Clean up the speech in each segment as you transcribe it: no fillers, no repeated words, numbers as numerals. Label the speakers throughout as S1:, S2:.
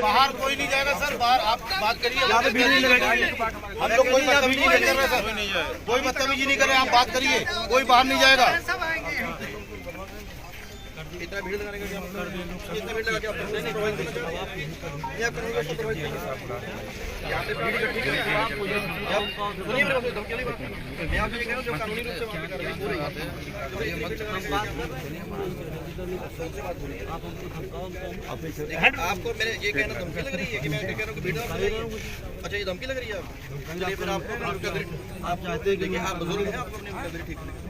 S1: बाहर कोई नहीं जाएगा सर, बाहर आप बात करिए। हम लोग कोई बदतमीजी नहीं कर रहे सर, कोई बदतमीजी नहीं कर रहे, आप बात करिए, कोई बाहर नहीं जाएगा। इतना भीड़ लगाने का क्या मतलब है? इतना भीड़ लगा के आप नहीं यहाँ पे भीड़ इकट्ठी करके आप सुनिए मेरे बात, धमकी वाली बात मैं आपसे ये कह रहा हूँ, जो कानूनी रूप से वहाँ पे कर रहे हैं पूरी बात है। आपको मैंने ये कहना धमकी लग रही है कि मैं कह रहा हूँ कि भीड़ आप लगाइए। अच्छा ये धमकी लग रही है आपको? चलिए फिर आपको आप चाहते हैं कि आप बुजुर्ग हैं, आपको अपनी मुकदरी ठीक करें।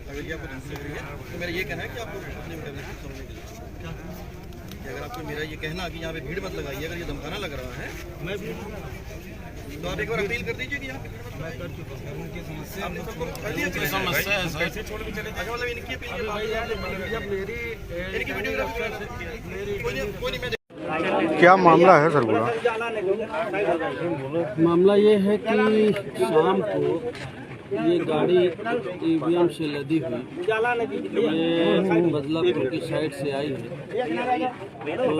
S1: अगर ये आपको धमकी लग रही है तो मेरा ये कहना है कि आपको अपनी मुकदरी समझने के लिए अगर आपको मेरा ये कहना कि यहाँ पे भीड़ मत लगाइए, अगर ये धमकाना लग रहा है मैं भी तो आप एक बार अपील कर दीजिए कि यहाँ पे मैं कर चुका हूँ। उनकी समस्या आपने सबको कर दिया, समस्या है कैसे छोड़ के चले जाएगा, मतलब इनकी अपील जब मेरी कोई नहीं।
S2: क्या मामला है सर? बोला
S3: मामला ये है कि शाम को ये गाड़ी ईवीएम से लदी हुई ये बदलापुर की साइड से आई है। तो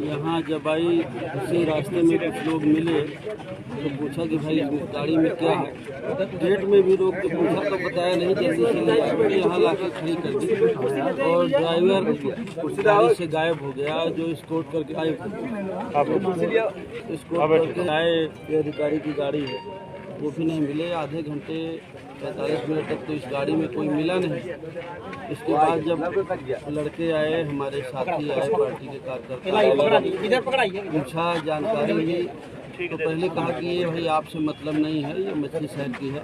S3: यहाँ जब आई उसी रास्ते में कुछ लोग मिले तो पूछा कि भाई गाड़ी में क्या है। गेट में भी रोक के पूछा तो बताया नहीं, जैसे चले आए यहाँ लाके खड़ी कर दी और ड्राइवर गाड़ी से गायब हो गया। जो स्कोर्ट करके आए आए अधिकारी की गाड़ी है वो भी नहीं मिले। आधे घंटे 45 मिनट तक तो इस गाड़ी में कोई मिला नहीं। इसके बाद जब लड़के आए, हमारे साथी आए, पार्टी के कार्यकर्ता पूछा, जानकारी ली तो पहले कहा कि ये भाई आपसे मतलब नहीं है, ये मछली शहर की है,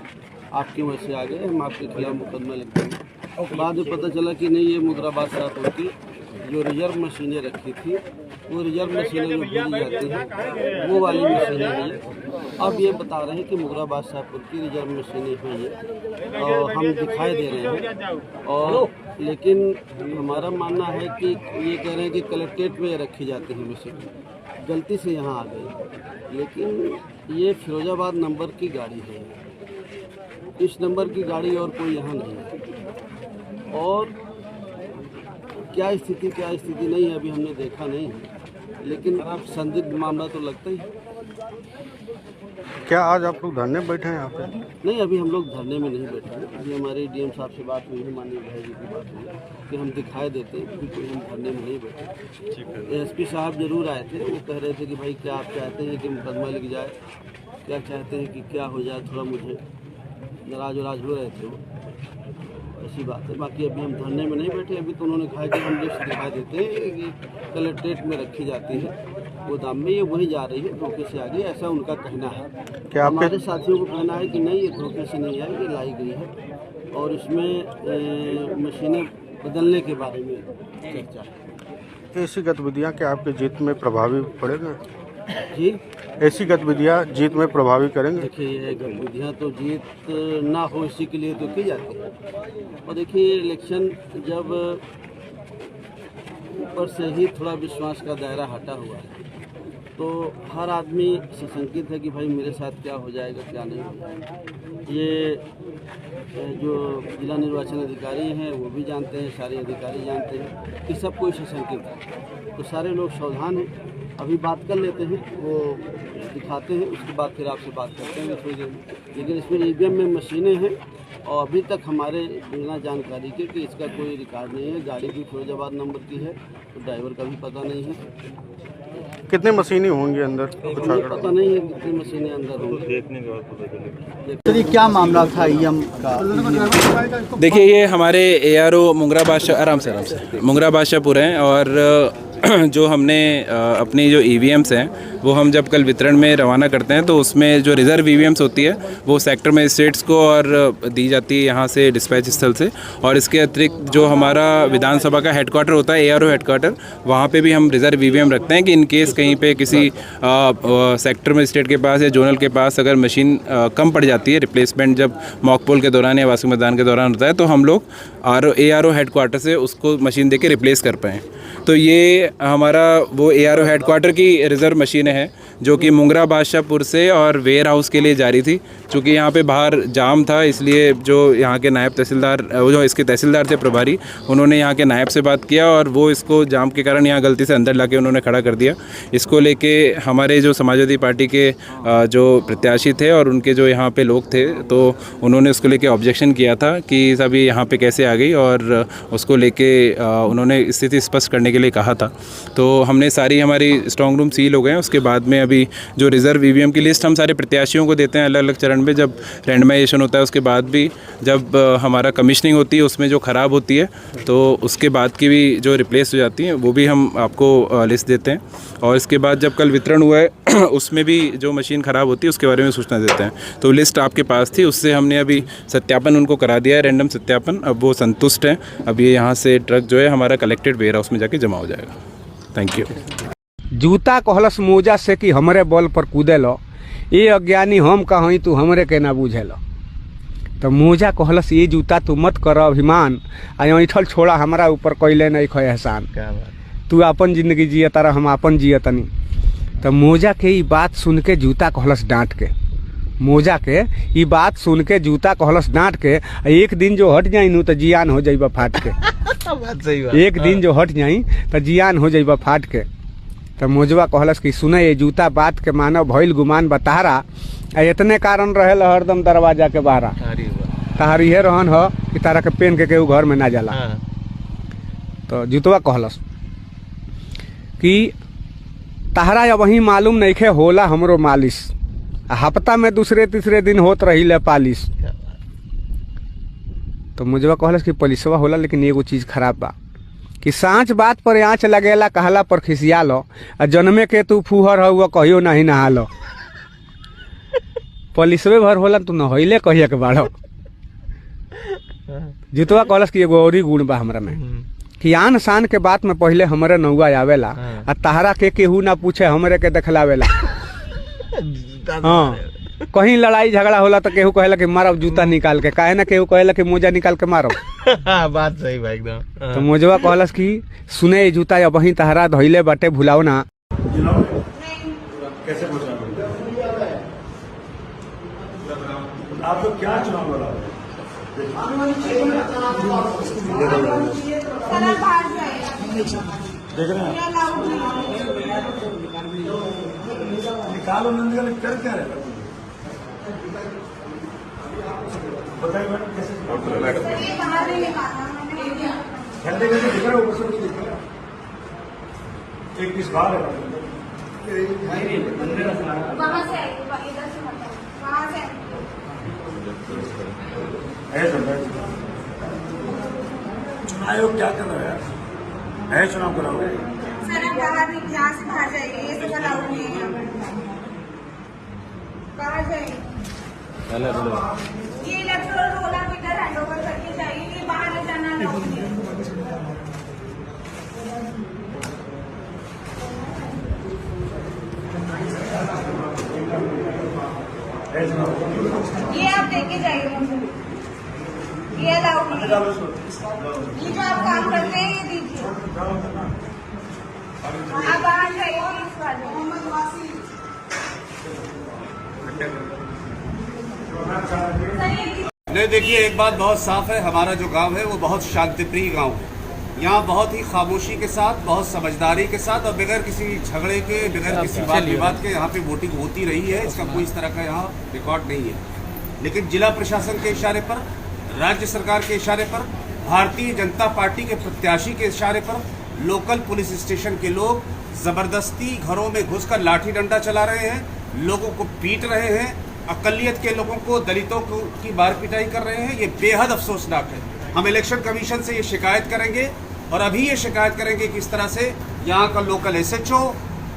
S3: आपकी वजह से आ गए, हम आपके खिलाफ मुकदमा लिख देंगे। बाद में पता चला कि नहीं, ये मुगराबाद शाहपुर की जो रिजर्व मशीनें रखी थी वो रिजर्व मशीनें जो भेजी जाती हैं वो वाली मशीनें हैं। अब ये बता रहे हैं कि मुगराबाद शाहपुर की रिजर्व मशीनें हैं ये, और हम दिखाई दे रहे हैं। और लेकिन हमारा मानना है कि ये कह रहे हैं कि कलेक्ट्रेट में रखी जाती है मशीन, गलती से यहाँ आ गई। लेकिन ये फिरोजाबाद नंबर की गाड़ी है, इस नंबर की गाड़ी और कोई यहाँ नहीं है। और क्या स्थिति नहीं है अभी हमने देखा नहीं है, लेकिन अब संदिग्ध मामला तो लगता ही है।
S2: क्या आज आप लोग धरने बैठे हैं यहाँ पे?
S3: नहीं, अभी हम लोग धरने में नहीं बैठे हैं। अभी हमारे डीएम साहब से बात हुई है, माननीय भाई जी की बात हुई कि हम दिखाई देते हैं, अभी कोई हम धरने में नहीं बैठे। एसपी साहब जरूर आए थे, वो कह रहे थे कि भाई क्या आप चाहते हैं कि मुकदमा लिख जाए, क्या चाहते हैं कि क्या हो जाए, थोड़ा मुझे नाराज वराज हो रहे थे वो, ऐसी बात है। बाकी अभी हम धरने में नहीं बैठे। अभी तो उन्होंने कहा कि हम लिस्ट दिखा देते हैं कि कलेक्ट्रेट में रखी जाती है, गोदाम में ये वही जा रही है, धोखे से आ गई, ऐसा उनका कहना है।
S2: क्या
S3: हमारे साथियों को कहना है कि नहीं, ये धोखे से नहीं आई, ये लाई गई है। और इसमें मशीनें बदलने के बारे में चर्चा है।
S2: ऐसी गतिविधियाँ क्या आपकी जीत में प्रभावी पड़ेगा
S3: जी?
S2: ऐसी गतिविधियाँ जीत में प्रभावी करेंगे?
S3: देखिए, ये गतिविधियाँ तो जीत ना हो इसी के लिए तो की जाती है। और देखिए, इलेक्शन जब ऊपर से ही थोड़ा विश्वास का दायरा हटा हुआ है तो हर आदमी सशंकित है कि भाई मेरे साथ क्या हो जाएगा, क्या नहीं हो जाएगा। ये जो जिला निर्वाचन अधिकारी हैं वो भी जानते हैं, सारे अधिकारी जानते हैं कि सब कोई सशंकित है, तो सारे लोग सावधान हैं। अभी बात कर लेते हैं, वो दिखाते हैं, उसके बाद फिर आपसे बात करते हैं थोड़ी देर में। लेकिन इसमें ईवीएम में मशीनें हैं और अभी तक हमारे बिना जानकारी के कि इसका कोई रिकॉर्ड नहीं है। गाड़ी भी फिरोजाबाद नंबर की है, तो ड्राइवर का भी पता नहीं है।
S2: कितने मशीनें होंगी अंदर? कुछ
S3: पता नहीं है कितनी मशीनें अंदर होंगी, देखने के बाद पता चलेगा।
S4: चलिए, क्या मामला था ईएम का?
S5: देखिए, ये हमारे ARO मुंगरा बादशाहपुर हैं और जो हमने अपनी जो EVMs हैं वो हम जब कल वितरण में रवाना करते हैं तो उसमें जो रिज़र्व EVMs होती है वो सेक्टर मजिस्ट्रेट्स को और दी जाती है यहाँ से डिस्पैच स्थल से। और इसके अतिरिक्त जो हमारा विधानसभा का हेडक्वार्टर होता है, ARO हेडक्वार्टर, वहाँ पे भी हम रिज़र्व EVM रखते हैं कि इन केस कहीं पे किसी सेक्टर मजिस्ट्रेट के पास या जोनल के पास अगर मशीन कम पड़ जाती है, रिप्लेसमेंट जब मॉक पोल के दौरान या वार्षिक मतदान के दौरान होता है, तो हम लोग ARO हेडक्वार्टर से उसको मशीन दे के रिप्लेस कर पाएँ। तो ये हमारा वो ARO हेडक्वार्टर की रिज़र्व मशीनें हैं जो कि मुंगरा बादशाहपुर से और वेयर हाउस के लिए जा रही थी। चूँकि यहाँ पे बाहर जाम था, इसलिए जो यहाँ के नायब तहसीलदार, वो जो इसके तहसीलदार थे प्रभारी, उन्होंने यहाँ के नायब से बात किया और वो इसको जाम के कारण यहाँ गलती से अंदर लाके उन्होंने खड़ा कर दिया। इसको लेके हमारे जो समाजवादी पार्टी के जो प्रत्याशी थे और उनके जो यहाँ पे लोग थे, तो उन्होंने उसको लेके ऑब्जेक्शन किया था कि सभी यहाँ पे कैसे आ गई, और उसको लेके उन्होंने स्थिति स्पष्ट करने के लिए कहा था। तो हमने सारी हमारी स्ट्रॉन्ग रूम सील हो गए हैं। उसके बाद में अभी जो रिज़र्व ईवीएम की लिस्ट हम सारे प्रत्याशियों को देते हैं अलग अलग चरण में, जब रैंडमाइजेशन होता है उसके बाद भी, जब हमारा कमीशनिंग होती है उसमें जो ख़राब होती है तो उसके बाद की भी जो रिप्लेस हो जाती हैं वो भी हम आपको लिस्ट देते हैं। और इसके बाद जब कल वितरण हुआ है उसमें भी जो मशीन ख़राब होती है उसके बारे में सूचना देते हैं। तो लिस्ट आपके पास थी, उससे हमने अभी सत्यापन उनको करा दिया है, रैंडम सत्यापन। अब वो संतुष्ट हैं। अब ये यहाँ से ट्रक जो है हमारा कलेक्टेड वेयर हाउस में जाके जमा हो जाएगा। Thank you.
S6: जूता कहलस मोजा से कि हमरे बल पर कूदे लो, ये अज्ञानी हम कहीं तू हमरे के ना बुझे लो। तो मोजा कहलस ये जूता तू मत कर अभिमान, ऐठल छोड़ा हमारा ऊपर कैले नहीं खो एहसान। तू अपन जिंदगी जिया तारा, हम अपन जिया तनी। तो मोजा के ये बात सुन के जूता कहलस डांट के, मोजा के ये बात सुन के जूता कहलस डांट के, एक दिन जो हट जाई नू तो जियान हो जाइबा फाट के।
S1: बात सही बात।
S6: एक दिन जो हट जाई तो जियान हो जाइबा फाट के। तो मोजवा कहलस कि सुने ये जूता बात के मानव भइल गुमान बतारा, इतने कारण रहेल हरदम दरवाजा के बाहरा। तार ये रहन हो कि तारा के पेन के केहू घर में ना जाला। तो जूतवा कहलस कि तारा अब वही मालूम नहीं खे होला हमरो मालिश, हफ्ता में दूसरे तीसरे दिन होत रही ले पालिश। तो मुझवा कहलस कि पुलिसवा होला, लेकिन एगो चीज खराब बा कि सांच बात पर आँच लगेला, कहला पर खिसिया लो, आ जन्मे के तू फूहर हुआ कहियो नहीं नहा लो। पुलिसवे भर होला तू नहैले कहिए के बाढ़ो। जुतवा कहलस कि एगो औरी गुण बा हमरा में कि आन शान के बात में पहले हमरे नौआ आवेला, आ तहरा के केहू ना पूछे हमरे के देखलावेला। हाँ, कहीं लड़ाई झगड़ा होला तो केहू कहेला कि मारो जूता निकाल के, काहे ना केहू कहेला कि मोजा निकाल के मारो।
S1: बात सही भाई एकदम।
S6: तो मोजवा कहलस कि सुने ये जूता अब वही तहरा धइले बाटे, भुलाओ ना।
S7: कैसे आप लोग क्या चुनाव लड़ा? देख रहे हैं निकालो नंदगल कर क्या रहे? बताइए मैडम कैसे घंटे घंटे दिख रहा है, ऊपर से नहीं दिख रहा। एक पीस बाहर है,
S8: वहाँ से इधर से वहाँ से
S7: चुनाव आयोग क्या कर रहा है चुनाव कराओगे?
S8: सर हम बाहर यहाँ से बाहर जाइए, ये सब अलाउड नहीं है। बाहर जाइए, ये इलेक्ट्रोल रोल आप इधर हैंड ओवर करके जाइए, ये बाहर जाना अलाउड नहीं है। ये आप देख के जाइए, ये अलाउड नहीं है। ये जो आप काम करते हैं ये दीजिए, आप बाहर जाइए। मोहम्मद वासी
S9: नहीं, देखिए एक बात बहुत साफ है, हमारा जो गांव है वो बहुत शांतिप्रिय गांव है। यहाँ बहुत ही खामोशी के साथ, बहुत समझदारी के साथ और बगैर किसी झगड़े के, बगैर किसी बात विवाद के यहाँ पे वोटिंग होती रही है। इसका कोई इस तरह का यहाँ रिकॉर्ड नहीं है। लेकिन जिला प्रशासन के इशारे पर, राज्य सरकार के इशारे पर, भारतीय जनता पार्टी के प्रत्याशी के इशारे पर लोकल पुलिस स्टेशन के लोग जबरदस्ती घरों में घुसकर लाठी डंडा चला रहे हैं, लोगों को पीट रहे हैं, अकलियत के लोगों को, दलितों को की मार पिटाई कर रहे हैं। ये बेहद अफसोसनाक है। हम इलेक्शन कमीशन से ये शिकायत करेंगे और अभी ये शिकायत करेंगे कि इस तरह से यहाँ का लोकल SHO,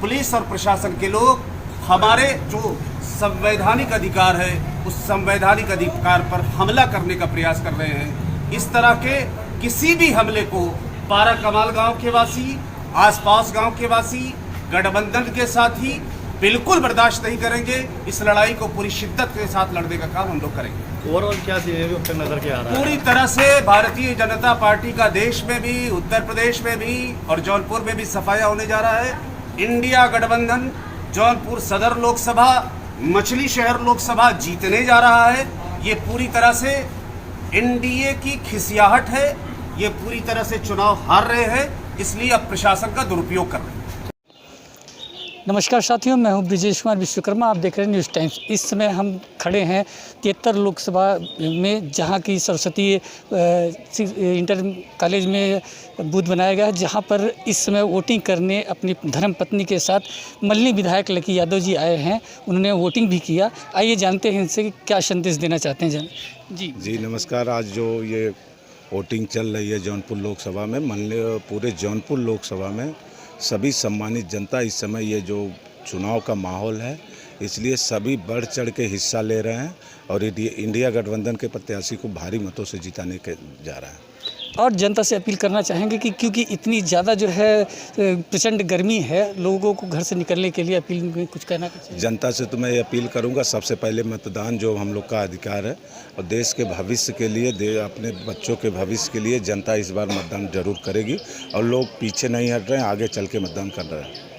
S9: पुलिस और प्रशासन के लोग हमारे जो संवैधानिक अधिकार है उस संवैधानिक अधिकार पर हमला करने का प्रयास कर रहे हैं। इस तरह के किसी भी हमले को पारा कमाल गांव के वासी, आसपास गांव के वासी, गठबंधन के साथी बिल्कुल बर्दाश्त नहीं करेंगे। इस लड़ाई को पूरी शिद्दत के साथ लड़ने का काम हम लोग करेंगे।
S1: ओवरऑल क्या नजर के आ रहा है?
S9: पूरी तरह से भारतीय जनता पार्टी का देश में भी, उत्तर प्रदेश में भी और जौनपुर में भी सफाया होने जा रहा है। इंडिया गठबंधन जौनपुर सदर लोकसभा, मछली शहर लोकसभा जीतने जा रहा है। ये पूरी तरह से एनडीए की खिसियाहट है, ये पूरी तरह से चुनाव हार रहे हैं, इसलिए अब प्रशासन का दुरुपयोग कर रहे हैं।
S10: नमस्कार साथियों, मैं हूं ब्रिजेश कुमार विश्वकर्मा। आप देख रहे हैं न्यूज़ टाइम्स। इस समय हम खड़े हैं 73 लोकसभा में, जहां की सरस्वती इंटर कॉलेज में बूथ बनाया गया है, जहां पर इस समय वोटिंग करने अपनी धर्मपत्नी के साथ मल्ली विधायक लकी यादव जी आए हैं। उन्होंने वोटिंग भी किया। आइए जानते हैं इनसे कि क्या संदेश देना चाहते हैं। जी
S11: नमस्कार। आज जो ये वोटिंग चल रही है जौनपुर लोकसभा में, पूरे जौनपुर लोकसभा में सभी सम्मानित जनता इस समय ये जो चुनाव का माहौल है, इसलिए सभी बढ़ चढ़ के हिस्सा ले रहे हैं और इंडिया गठबंधन के प्रत्याशी को भारी मतों से जिताने के जा रहा है।
S10: और जनता से अपील करना चाहेंगे कि क्योंकि इतनी ज़्यादा जो है प्रचंड गर्मी है, लोगों को घर से निकलने के लिए अपील में कुछ कहना चाहिए।
S11: जनता से तो मैं ये अपील करूंगा, सबसे पहले मतदान जो हम लोग का अधिकार है और देश के भविष्य के लिए, अपने बच्चों के भविष्य के लिए जनता इस बार मतदान जरूर करेगी और लोग पीछे नहीं हट रहे हैं, आगे चल के मतदान कर रहे हैं।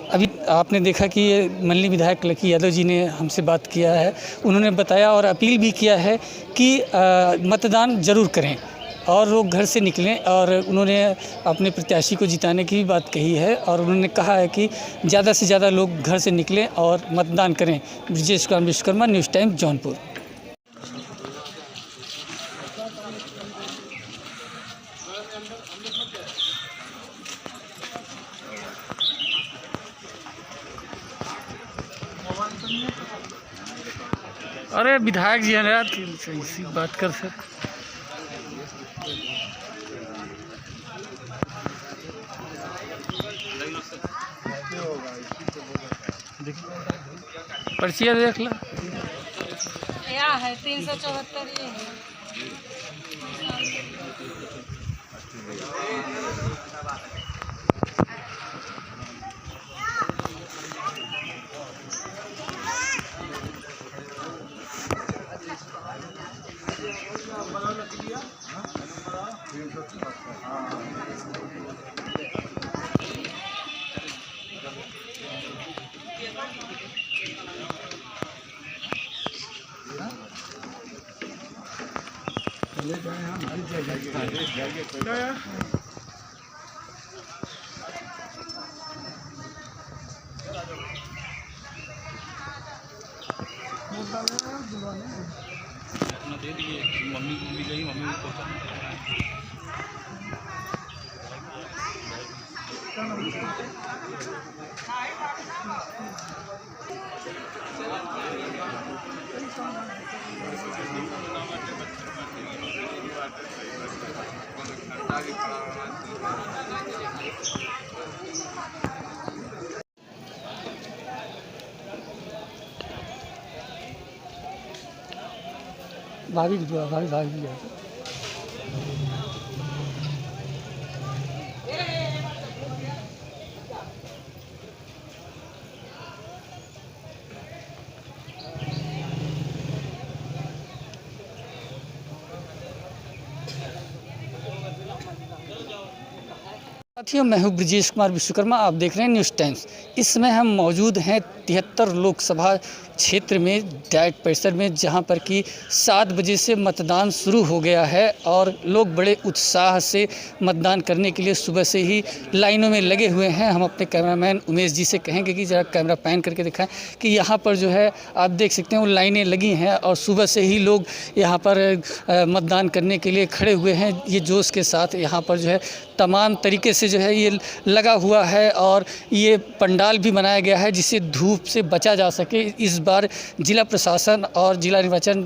S10: अभी आपने देखा कि ये मल्ली विधायक लकी यादव जी ने हमसे बात किया है। उन्होंने बताया और अपील भी किया है कि मतदान ज़रूर करें और लोग घर से निकलें, और उन्होंने अपने प्रत्याशी को जिताने की भी बात कही है और उन्होंने कहा है कि ज़्यादा से ज़्यादा लोग घर से निकलें और मतदान करें। Brijesh Kumar Vishwakarma, news time, Jaunpur. अरे विधायक जी हैं, इसी बात कर सकते। पर्चिया देख लो।
S8: क्या है 374 ये है।
S10: दे दिए, मम्मी भी गई, मम्मी को भाभी भी साथियों, मैं हूं ब्रिजेश कुमार विश्वकर्मा। आप देख रहे हैं न्यूज़ टाइम्स। इस समय हम मौजूद हैं 73 लोकसभा क्षेत्र में, डाइट परिसर में, जहां पर कि 7 बजे से मतदान शुरू हो गया है और लोग बड़े उत्साह से मतदान करने के लिए सुबह से ही लाइनों में लगे हुए हैं। हम अपने कैमरामैन उमेश जी से कहेंगे कि ज़रा कैमरा पैन करके दिखाएं कि यहाँ पर जो है आप देख सकते हैं वो लाइनें लगी हैं और सुबह से ही लोग यहाँ पर मतदान करने के लिए खड़े हुए हैं। ये जोश के साथ यहाँ पर जो है तमाम तरीके से जो है ये लगा हुआ है और ये पंडाल भी बनाया गया है जिससे धूप से बचा जा सके। इस बार जिला प्रशासन और जिला निर्वाचन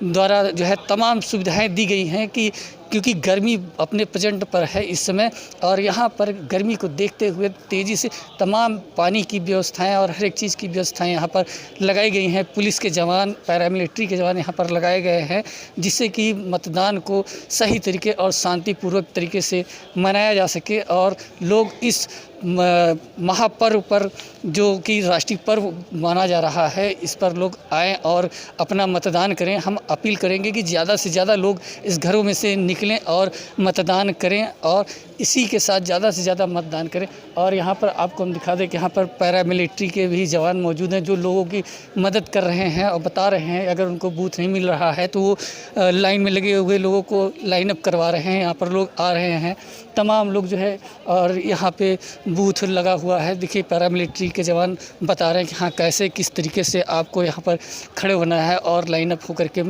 S10: द्वारा जो है तमाम सुविधाएं दी गई हैं कि क्योंकि गर्मी अपने प्रचंड पर है इस समय, और यहाँ पर गर्मी को देखते हुए तेज़ी से तमाम पानी की व्यवस्थाएं और हर एक चीज़ की व्यवस्थाएं यहाँ पर लगाई गई हैं। पुलिस के जवान, पैरामिलिट्री के जवान यहाँ पर लगाए गए हैं जिससे कि मतदान को सही तरीके और शांतिपूर्वक तरीके से मनाया जा सके और लोग इस महापर्व पर जो कि राष्ट्रीय पर्व माना जा रहा है, इस पर लोग आएँ और अपना मतदान करें। हम अपील करेंगे कि ज़्यादा से ज़्यादा लोग इस घरों में से निकलें और मतदान करें और इसी के साथ ज़्यादा से ज़्यादा मतदान करें। और यहाँ पर आपको हम दिखा दें कि यहाँ पर पैरामिलिट्री के भी जवान मौजूद हैं जो लोगों की मदद कर रहे हैं और बता रहे हैं अगर उनको बूथ नहीं मिल रहा है तो वो लाइन में लगे हुए लोगों को लाइन अप करवा रहे हैं। यहाँ पर लोग आ रहे हैं, तमाम लोग जो है, और यहाँ पे बूथ लगा हुआ है। देखिए पैरामिलिट्री के जवान बता रहे हैं कि हाँ कैसे किस तरीके से आपको यहाँ पर खड़े होना है और लाइन अप होकर के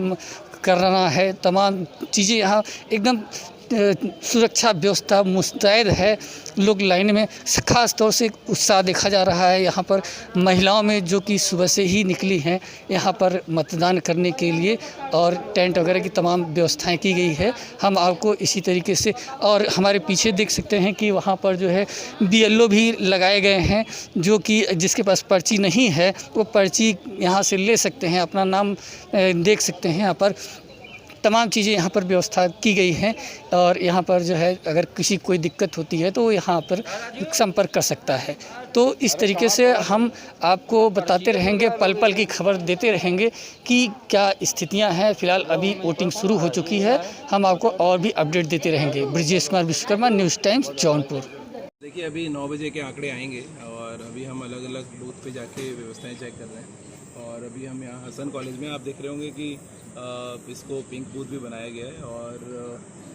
S10: करना है। तमाम चीज़ें यहाँ एकदम सुरक्षा व्यवस्था मुस्तैद है। लोग लाइन में ख़ास तौर से उत्साह देखा जा रहा है यहाँ पर महिलाओं में जो कि सुबह से ही निकली हैं यहाँ पर मतदान करने के लिए और टेंट वगैरह की तमाम व्यवस्थाएं की गई है। हम आपको इसी तरीके से, और हमारे पीछे देख सकते हैं कि वहाँ पर जो है BLO भी लगाए गए हैं जो कि जिसके पास पर्ची नहीं है वो पर्ची यहाँ से ले सकते हैं, अपना नाम देख सकते हैं। यहाँ पर तमाम चीज़ें यहाँ पर व्यवस्था की गई हैं और यहाँ पर जो है अगर किसी कोई दिक्कत होती है तो वो यहाँ पर संपर्क कर सकता है। तो इस तरीके से हम आपको बताते रहेंगे, पल पल की खबर देते रहेंगे कि क्या स्थितियाँ हैं। फ़िलहाल अभी वोटिंग शुरू हो चुकी है, हम आपको और भी अपडेट देते रहेंगे। Brajesh Kumar Vishwakarma, news times, Jaunpur.
S5: देखिए अभी 9 बजे के आंकड़े आएंगे और अभी हम अलग अलग बूथ पे जाके व्यवस्थाएं चेक कर रहे हैं। और अभी हम यहाँ हसन कॉलेज में आप देख रहे होंगे कि इसको पिंक बूथ भी बनाया गया है और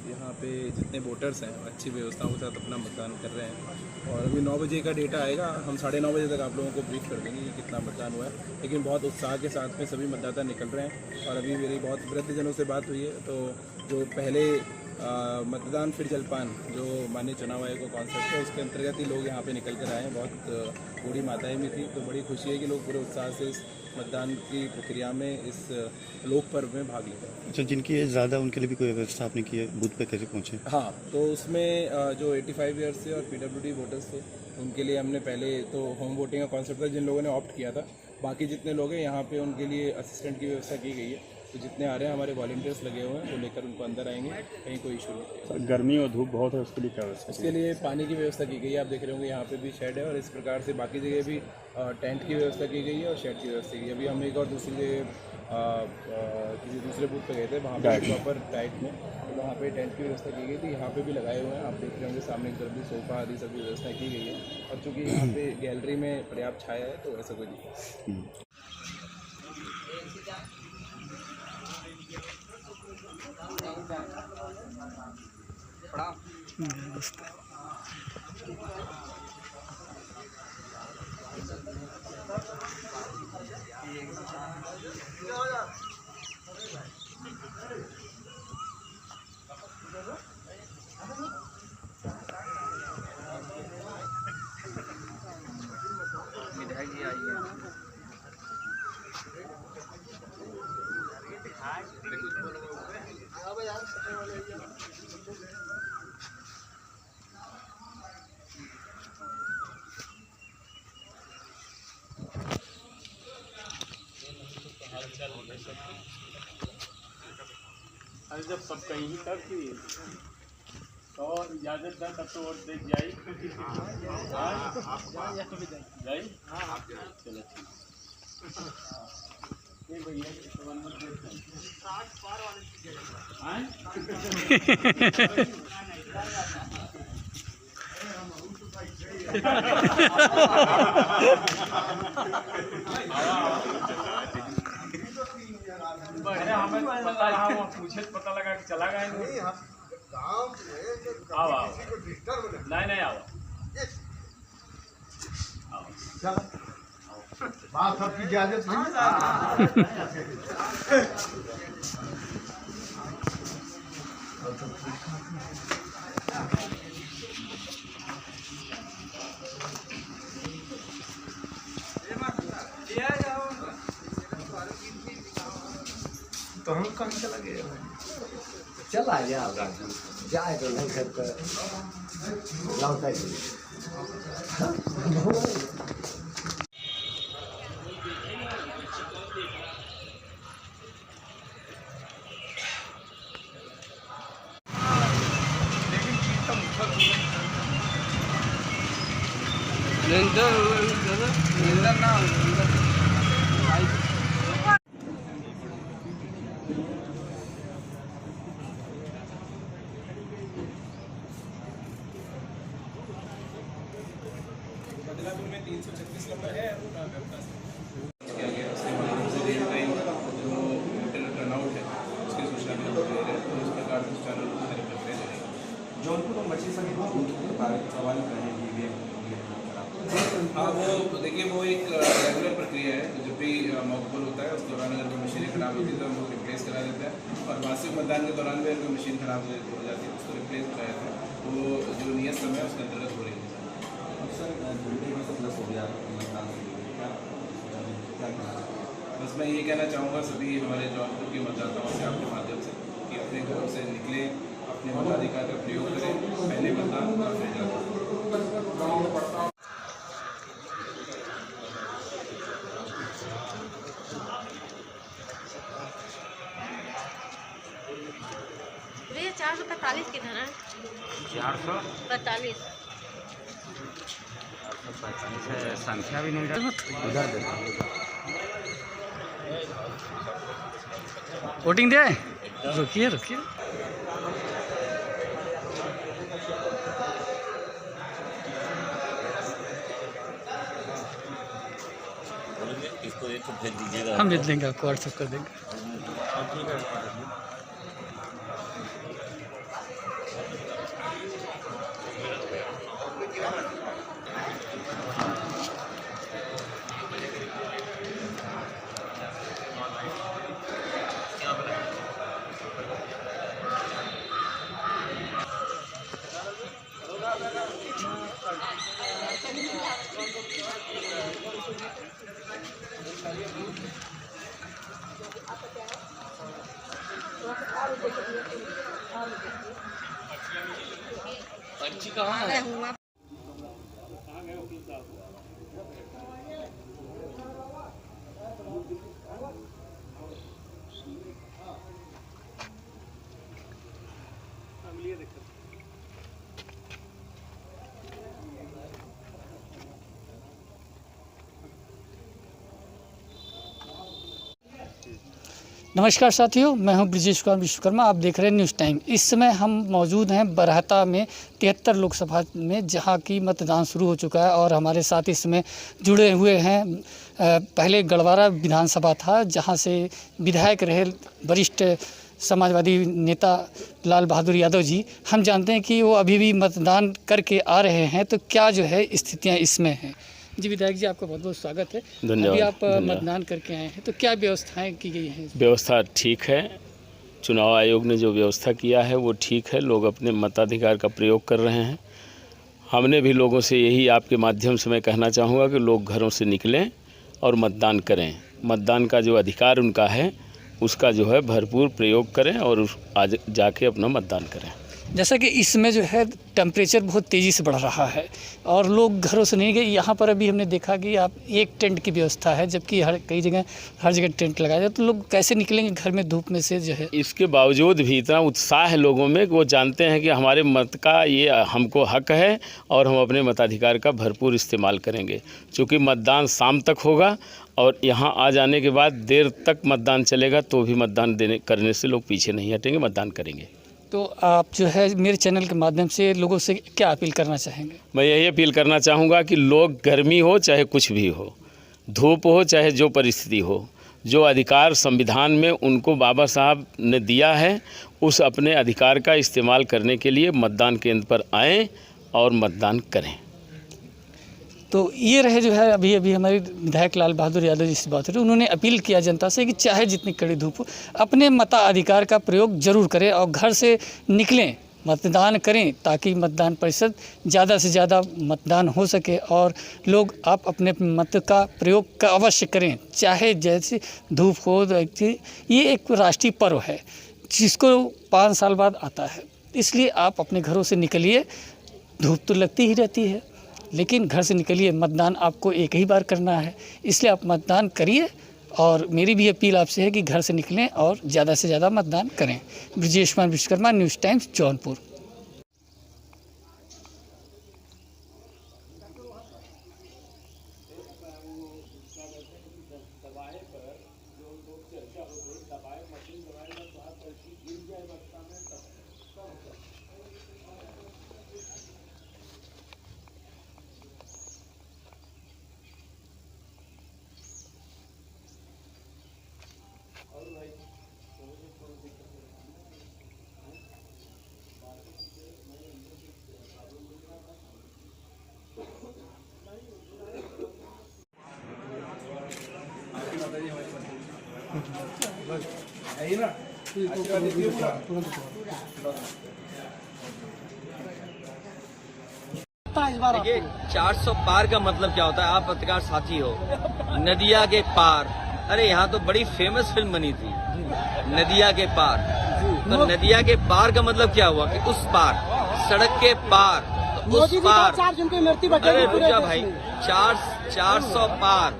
S5: यहाँ पे जितने वोटर्स हैं अच्छी व्यवस्थाओं के साथ अपना मतदान कर रहे हैं। और अभी 9 बजे का डेटा आएगा, हम 9:30 बजे तक आप लोगों को ब्रीफ कर देंगे कि कितना मतदान हुआ है। लेकिन बहुत उत्साह के साथ में सभी मतदाता निकल रहे हैं। और अभी मेरी बहुत वृद्धजनों से बात हुई है तो जो पहले मतदान फिर जलपान जो माननीय चुनाव आयोग का कॉन्सेप्ट है उसके अंतर्गत ही लोग यहाँ पे निकल कर आए हैं। बहुत बूढ़ी माताएं भी थी, तो बड़ी खुशी है कि लोग पूरे उत्साह से इस मतदान की प्रक्रिया में, इस लोक पर्व में भाग ले रहे हैं।
S4: अच्छा, जिनकी एज ज़्यादा उनके लिए भी कोई व्यवस्था आपने की है, बूथ पे कैसे पहुँचे?
S5: हाँ, तो उसमें जो 85 ईयर्स से और PWD वोटर्स थे उनके लिए हमने पहले तो होम वोटिंग का कॉन्सेप्ट था जिन लोगों ने ऑप्ट किया था। बाकी जितने लोग हैं यहाँ पे उनके लिए असिस्टेंट की व्यवस्था की गई है। तो जितने आ रहे हैं हमारे वॉलंटियर्स लगे हुए हैं, वो लेकर उनको अंदर आएंगे, कहीं कोई इशू नहीं।
S7: गर्मी और धूप बहुत है, उसके लिए क्या व्यवस्था?
S5: उसके लिए पानी की व्यवस्था की गई है, आप देख रहे होंगे यहाँ पे भी शेड है और इस प्रकार से बाकी जगह भी टेंट की व्यवस्था की गई है और शेड की व्यवस्था की गई है। अभी हम एक और दूसरी जगह किसी दूसरे बूथ पे गए थे, वहाँ पे प्रॉपर डाइट में, तो वहाँ पे टेंट की व्यवस्था की गई थी। यहाँ पे भी लगाए हुए हैं, आप देख रहे होंगे सामने की तरफ भी सोफा आदि सभी व्यवस्था की गई है। और चूँकि यहाँ पे गैलरी में पर्याप्त छाया है तो ऐसा कोई दिक्कत।
S7: अरे जब सब कहीं तब की और इजाजत दा तब तो वोट दे जाई जाई। चलो ये भैया हमें पता रहा, वो पूछे पता लगा कि चला गया। नहीं आओ
S4: बात सबकी इजाजत नहीं।
S1: तो हम कहाँ चला गया?
S4: चला जाओ जाए तो नहीं सकते लौटा
S5: बदलापुर में 336 नंबर है किया गया उसके माध्यम से रेल का जो टर्नआउट है उसकी सूचना भी हम दे रहे हैं, तो इस प्रकार से चैनल की तरफ प्रक्रिया चलेगी। जौनपुर और मछली संघ सवाल करेंगे। हाँ, वो देखिए वो एक रेगुलर प्रक्रिया है, जब भी मौका होता है उस दौरान अगर कोई मशीनें खराब होती है तो हम लोग रिप्लेस करा देते हैं, और वार्षिक मतदान के दौरान भी अगर कोई मशीन खराब हो जाती है उसको रिप्लेस करा देते हैं, तो जो नियत समय है उसके अंतर्गत हो रही है। बस मैं ये कहना चाहूँगा सभी हमारे जौनपुर के मतदाताओं से आपके माध्यम से कि अपने घरों से निकले, अपने मताधिकार का प्रयोग करें, पहले मतदान और फिर जाकर।
S8: भैया 445 किधर है? 445
S6: संख्या भी नहीं उधर दे
S10: वोटिंग दे, रुकिए रुकिए। हम भेज देंगे, आपको व्हाट्सएप कर देंगे। पर्ची कहाँ है? नमस्कार साथियों, मैं हूं ब्रजेश कुमार विश्वकर्मा। आप देख रहे हैं न्यूज़ टाइम। इस समय हम मौजूद हैं बरहता में 73 लोकसभा में, जहां की मतदान शुरू हो चुका है और हमारे साथ इसमें जुड़े हुए हैं। पहले गढ़वारा विधानसभा था, जहां से विधायक रहे वरिष्ठ समाजवादी नेता लाल बहादुर यादव जी। हम जानते हैं कि वो अभी भी मतदान करके आ रहे हैं, तो क्या जो है स्थितियाँ इसमें हैं। जी विधायक जी, आपका बहुत बहुत स्वागत है।
S7: धन्यवाद।
S10: अभी आप मतदान करके आए हैं, तो क्या व्यवस्थाएं की गई हैं?
S7: व्यवस्था ठीक है, चुनाव आयोग ने जो व्यवस्था किया है वो ठीक है। लोग अपने मताधिकार का प्रयोग कर रहे हैं। हमने भी लोगों से यही आपके माध्यम से मैं कहना चाहूँगा कि लोग घरों से निकलें और मतदान करें। मतदान का जो अधिकार उनका है उसका जो है भरपूर प्रयोग करें और आज जाके अपना मतदान करें।
S10: जैसा कि इसमें जो है टेम्परेचर बहुत तेज़ी से बढ़ रहा है और लोग घरों से नहीं गए। यहाँ पर अभी हमने देखा कि आप एक टेंट की व्यवस्था है, जबकि हर जगह टेंट लगाया जाए, तो लोग कैसे निकलेंगे घर में धूप में से जो है?
S7: इसके बावजूद भी इतना उत्साह है लोगों में कि वो जानते हैं कि हमारे मत का ये हमको हक है और हम अपने मताधिकार का भरपूर इस्तेमाल करेंगे। चूँकि मतदान शाम तक होगा और यहाँ आ जाने के बाद देर तक मतदान चलेगा, तो भी मतदान करने से लोग पीछे नहीं हटेंगे, मतदान करेंगे।
S10: तो आप जो है मेरे चैनल के माध्यम से लोगों से क्या अपील करना चाहेंगे?
S7: मैं यही अपील करना चाहूँगा कि लोग, गर्मी हो चाहे कुछ भी हो, धूप हो चाहे जो परिस्थिति हो, जो अधिकार संविधान में उनको बाबा साहब ने दिया है, उस अपने अधिकार का इस्तेमाल करने के लिए मतदान केंद्र पर आएँ और मतदान करें।
S10: तो ये रहे जो है अभी हमारे विधायक लाल बहादुर यादव जी से बात रही, उन्होंने अपील किया जनता से कि चाहे जितनी कड़ी धूप हो, अपने मताधिकार का प्रयोग जरूर करें और घर से निकलें, मतदान करें, ताकि मतदान प्रतिशत ज़्यादा से ज़्यादा मतदान हो सके और लोग आप अपने मत का प्रयोग का अवश्य करें, चाहे जैसे धूप हो। ये एक राष्ट्रीय पर्व है जिसको 5 साल बाद आता है, इसलिए आप अपने घरों से निकलिए। धूप तो लगती ही रहती है, लेकिन घर से निकलिए। मतदान आपको एक ही बार करना है, इसलिए आप मतदान करिए। और मेरी भी अपील आपसे है कि घर से निकलें और ज़्यादा से ज़्यादा मतदान करें। Brajesh Kumar Vishwakarma, news times, Jaunpur.
S3: देखिए 400 पार का मतलब क्या होता है? आप पत्रकार साथी हो, नदिया के पार। अरे यहाँ तो बड़ी फेमस फिल्म बनी थी, नदिया के पार। तो नदिया के पार का मतलब क्या हुआ कि उस पार, सड़क के पार, तो उस पार। अरे रुक जा भाई, 400 पार।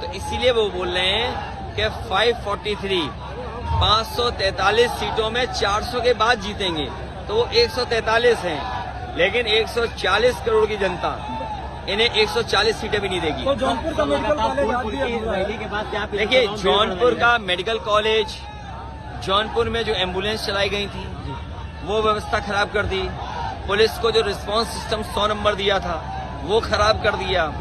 S3: तो इसीलिए वो बोल रहे हैं कि 543 सीटों में 400 के बाद जीतेंगे, तो वो 143 हैं, लेकिन 140 करोड़ की जनता इन्हें 140 सीटें भी नहीं देगी। तो जौनपुर का मेडिकल कॉलेज, देखिए जौनपुर का मेडिकल कॉलेज, जौनपुर में जो एम्बुलेंस चलाई गई थी वो व्यवस्था खराब कर दी। पुलिस को जो रिस्पांस सिस्टम 100 नंबर दिया था वो खराब कर दिया।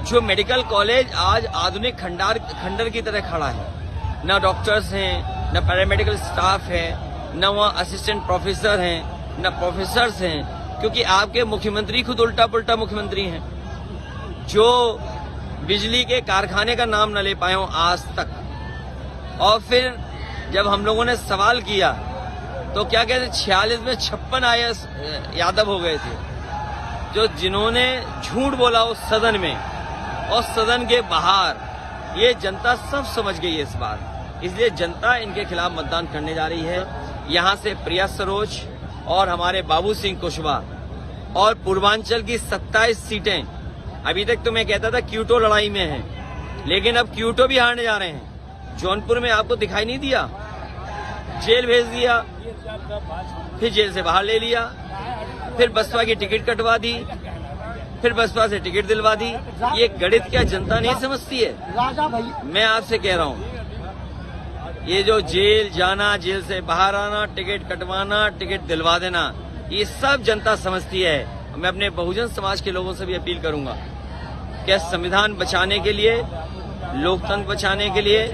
S3: जो मेडिकल कॉलेज आज आधुनिक खंडर की तरह खड़ा है, न डॉक्टर्स हैं, न पैरामेडिकल स्टाफ है, न वहाँ असिस्टेंट प्रोफेसर हैं, न प्रोफेसर्स हैं, क्योंकि आपके मुख्यमंत्री खुद उल्टा पुल्टा मुख्यमंत्री हैं, जो बिजली के कारखाने का नाम न ले पाए हों आज तक। और फिर जब हम लोगों ने सवाल किया तो क्या कहते 46 में 56 IAS यादव हो गए थे, जो जिन्होंने झूठ बोला उस सदन में और सदन के बाहर। ये जनता सब समझ गई है इस बार, इसलिए जनता इनके खिलाफ मतदान करने जा रही है। यहाँ से प्रिया सरोज और हमारे बाबू सिंह कुशवाहा और पूर्वांचल की 27 सीटें, अभी तक तो मैं कहता था क्यूटो लड़ाई में है, लेकिन अब क्यूटो भी हारने जा रहे हैं। जौनपुर में आपको दिखाई नहीं दिया, जेल भेज दिया, फिर जेल से बाहर ले लिया, फिर बसपा की टिकट कटवा दी, फिर बसपा से टिकट दिलवा दी। ये गणित क्या जनता नहीं समझती है? मैं आपसे कह रहा हूँ, ये जो जेल जाना, जेल से बाहर आना, टिकट कटवाना, टिकट दिलवा देना, ये सब जनता समझती है। मैं अपने बहुजन समाज के लोगों से भी अपील करूंगा कि संविधान बचाने के लिए, लोकतंत्र बचाने के लिए,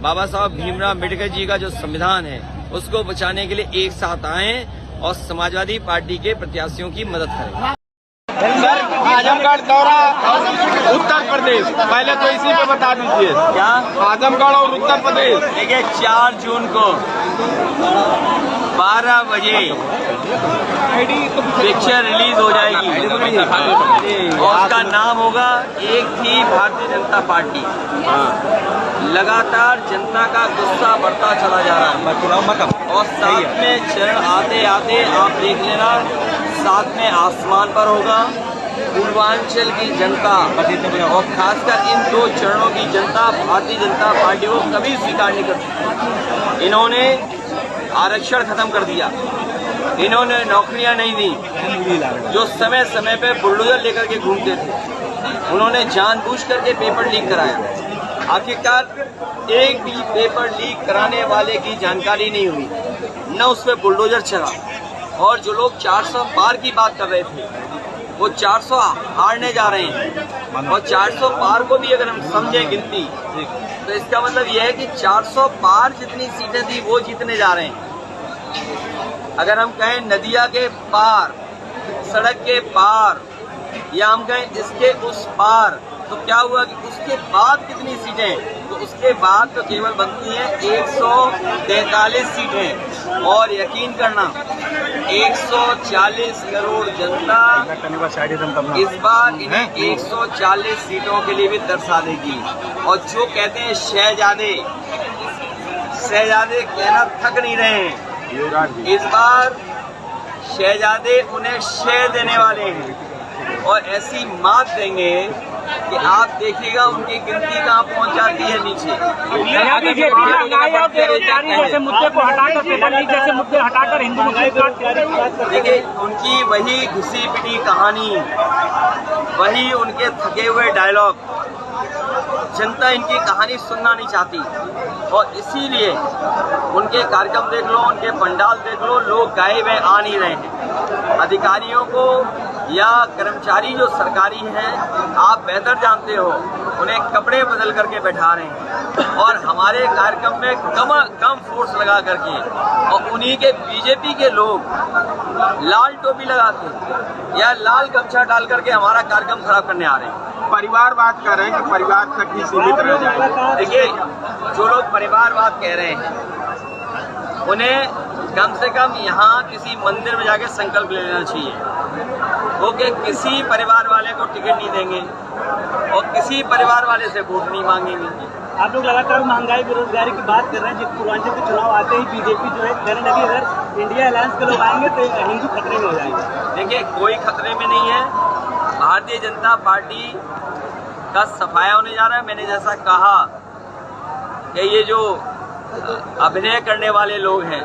S3: बाबा साहब भीमराव अम्बेडकर जी का जो संविधान है उसको बचाने के लिए एक साथ आएं और समाजवादी पार्टी के प्रत्याशियों की मदद करें।
S12: सर, आजमगढ़ दौरा उत्तर प्रदेश, पहले तो इसी पे बता दीजिए।
S3: क्या?
S12: आजमगढ़ और उत्तर प्रदेश।
S3: देखिए 4 जून को 12 बजे पिक्चर रिलीज हो जाएगी और उसका नाम होगा एक थी भारतीय जनता पार्टी। लगातार जनता का गुस्सा बढ़ता चला जा रहा है और साथ में चरण आते आते आप देख लेना, साथ में आसमान पर होगा पूर्वांचल की जनता और खासकर इन 2 चरणों की जनता भारतीय जनता पार्टी को कभी स्वीकार नहीं कर सकती। इन्होंने आरक्षण खत्म कर दिया, इन्होंने नौकरियां नहीं दी, जो समय समय पे बुलडोजर लेकर के घूमते थे उन्होंने जानबूझ करके पेपर लीक कराया। आखिरकार एक भी पेपर लीक कराने वाले की जानकारी नहीं हुई, न उस पर बुलडोजर चला। और जो लोग 400 पार की बात कर रहे थे वो 400 हारने जा रहे हैं। और 400 पार को भी अगर हम समझें गिनती, तो इसका मतलब यह है कि 400 पार जितनी सीटें थी वो जीतने जा रहे हैं। अगर हम कहें नदिया के पार, सड़क के पार, या हम कहें इसके उस पार, तो क्या हुआ कि उसके बाद कितनी सीटें? तो उसके बाद तो केवल बनती हैं 143 सीटें। और यकीन करना 140 करोड़ जनता इस बार इन्हें 140 सीटों के लिए भी दर्शा देगी। और जो कहते हैं शहजादे, शहजादे कहना थक नहीं रहे हैं। इस बार शहजादे उन्हें शह देने वाले हैं और ऐसी मात देंगे कि आप देखिएगा उनकी गिनती कहाँ पहुँच जाती है नीचे।
S12: जैसे मुद्दे को हटाकर, पेपर लीक जैसे मुद्दे हटाकर हिंदू मुस्लिम,
S3: देखिए उनकी वही घिसी पिटी कहानी, वही उनके थके हुए डायलॉग, जनता इनकी कहानी सुनना नहीं चाहती। और इसीलिए उनके कार्यक्रम देख लो, उनके पंडाल देख लो, लोग गाए हुए आ नहीं रहे हैं। अधिकारियों को या कर्मचारी जो सरकारी हैं, आप बेहतर जानते हो, उन्हें कपड़े बदल करके बैठा रहे हैं और हमारे कार्यक्रम में कम फोर्स लगा करके, और उन्हीं के बीजेपी के लोग लाल टोपी लगा के या लाल गमछा डाल करके हमारा कार्यक्रम खराब करने आ रहे हैं।
S12: परिवारवाद कर रहे हैं कि परिवार तक ही सीमित रह जाए।
S3: देखिए, जो लोग परिवारवाद कह रहे हैं उन्हें कम से कम यहाँ किसी मंदिर में जाके संकल्प ले लेना चाहिए। वो कि किसी परिवार वाले को टिकट नहीं देंगे और किसी परिवार वाले से वोट नहीं मांगेंगे।
S10: आप लोग लगातार महंगाई बेरोजगारी की बात कर रहे हैं। जिस पूर्वांचल के चुनाव आते ही बीजेपी जो है कहने लगी अगर इंडिया अलायंस के लोग आएंगे तो हिंदू खतरे में हो जाएंगे।
S3: देखिए, कोई खतरे में नहीं है। भारतीय जनता पार्टी का सफाया होने जा रहा है। मैंने जैसा कहा कि ये जो अभिनय करने वाले लोग हैं,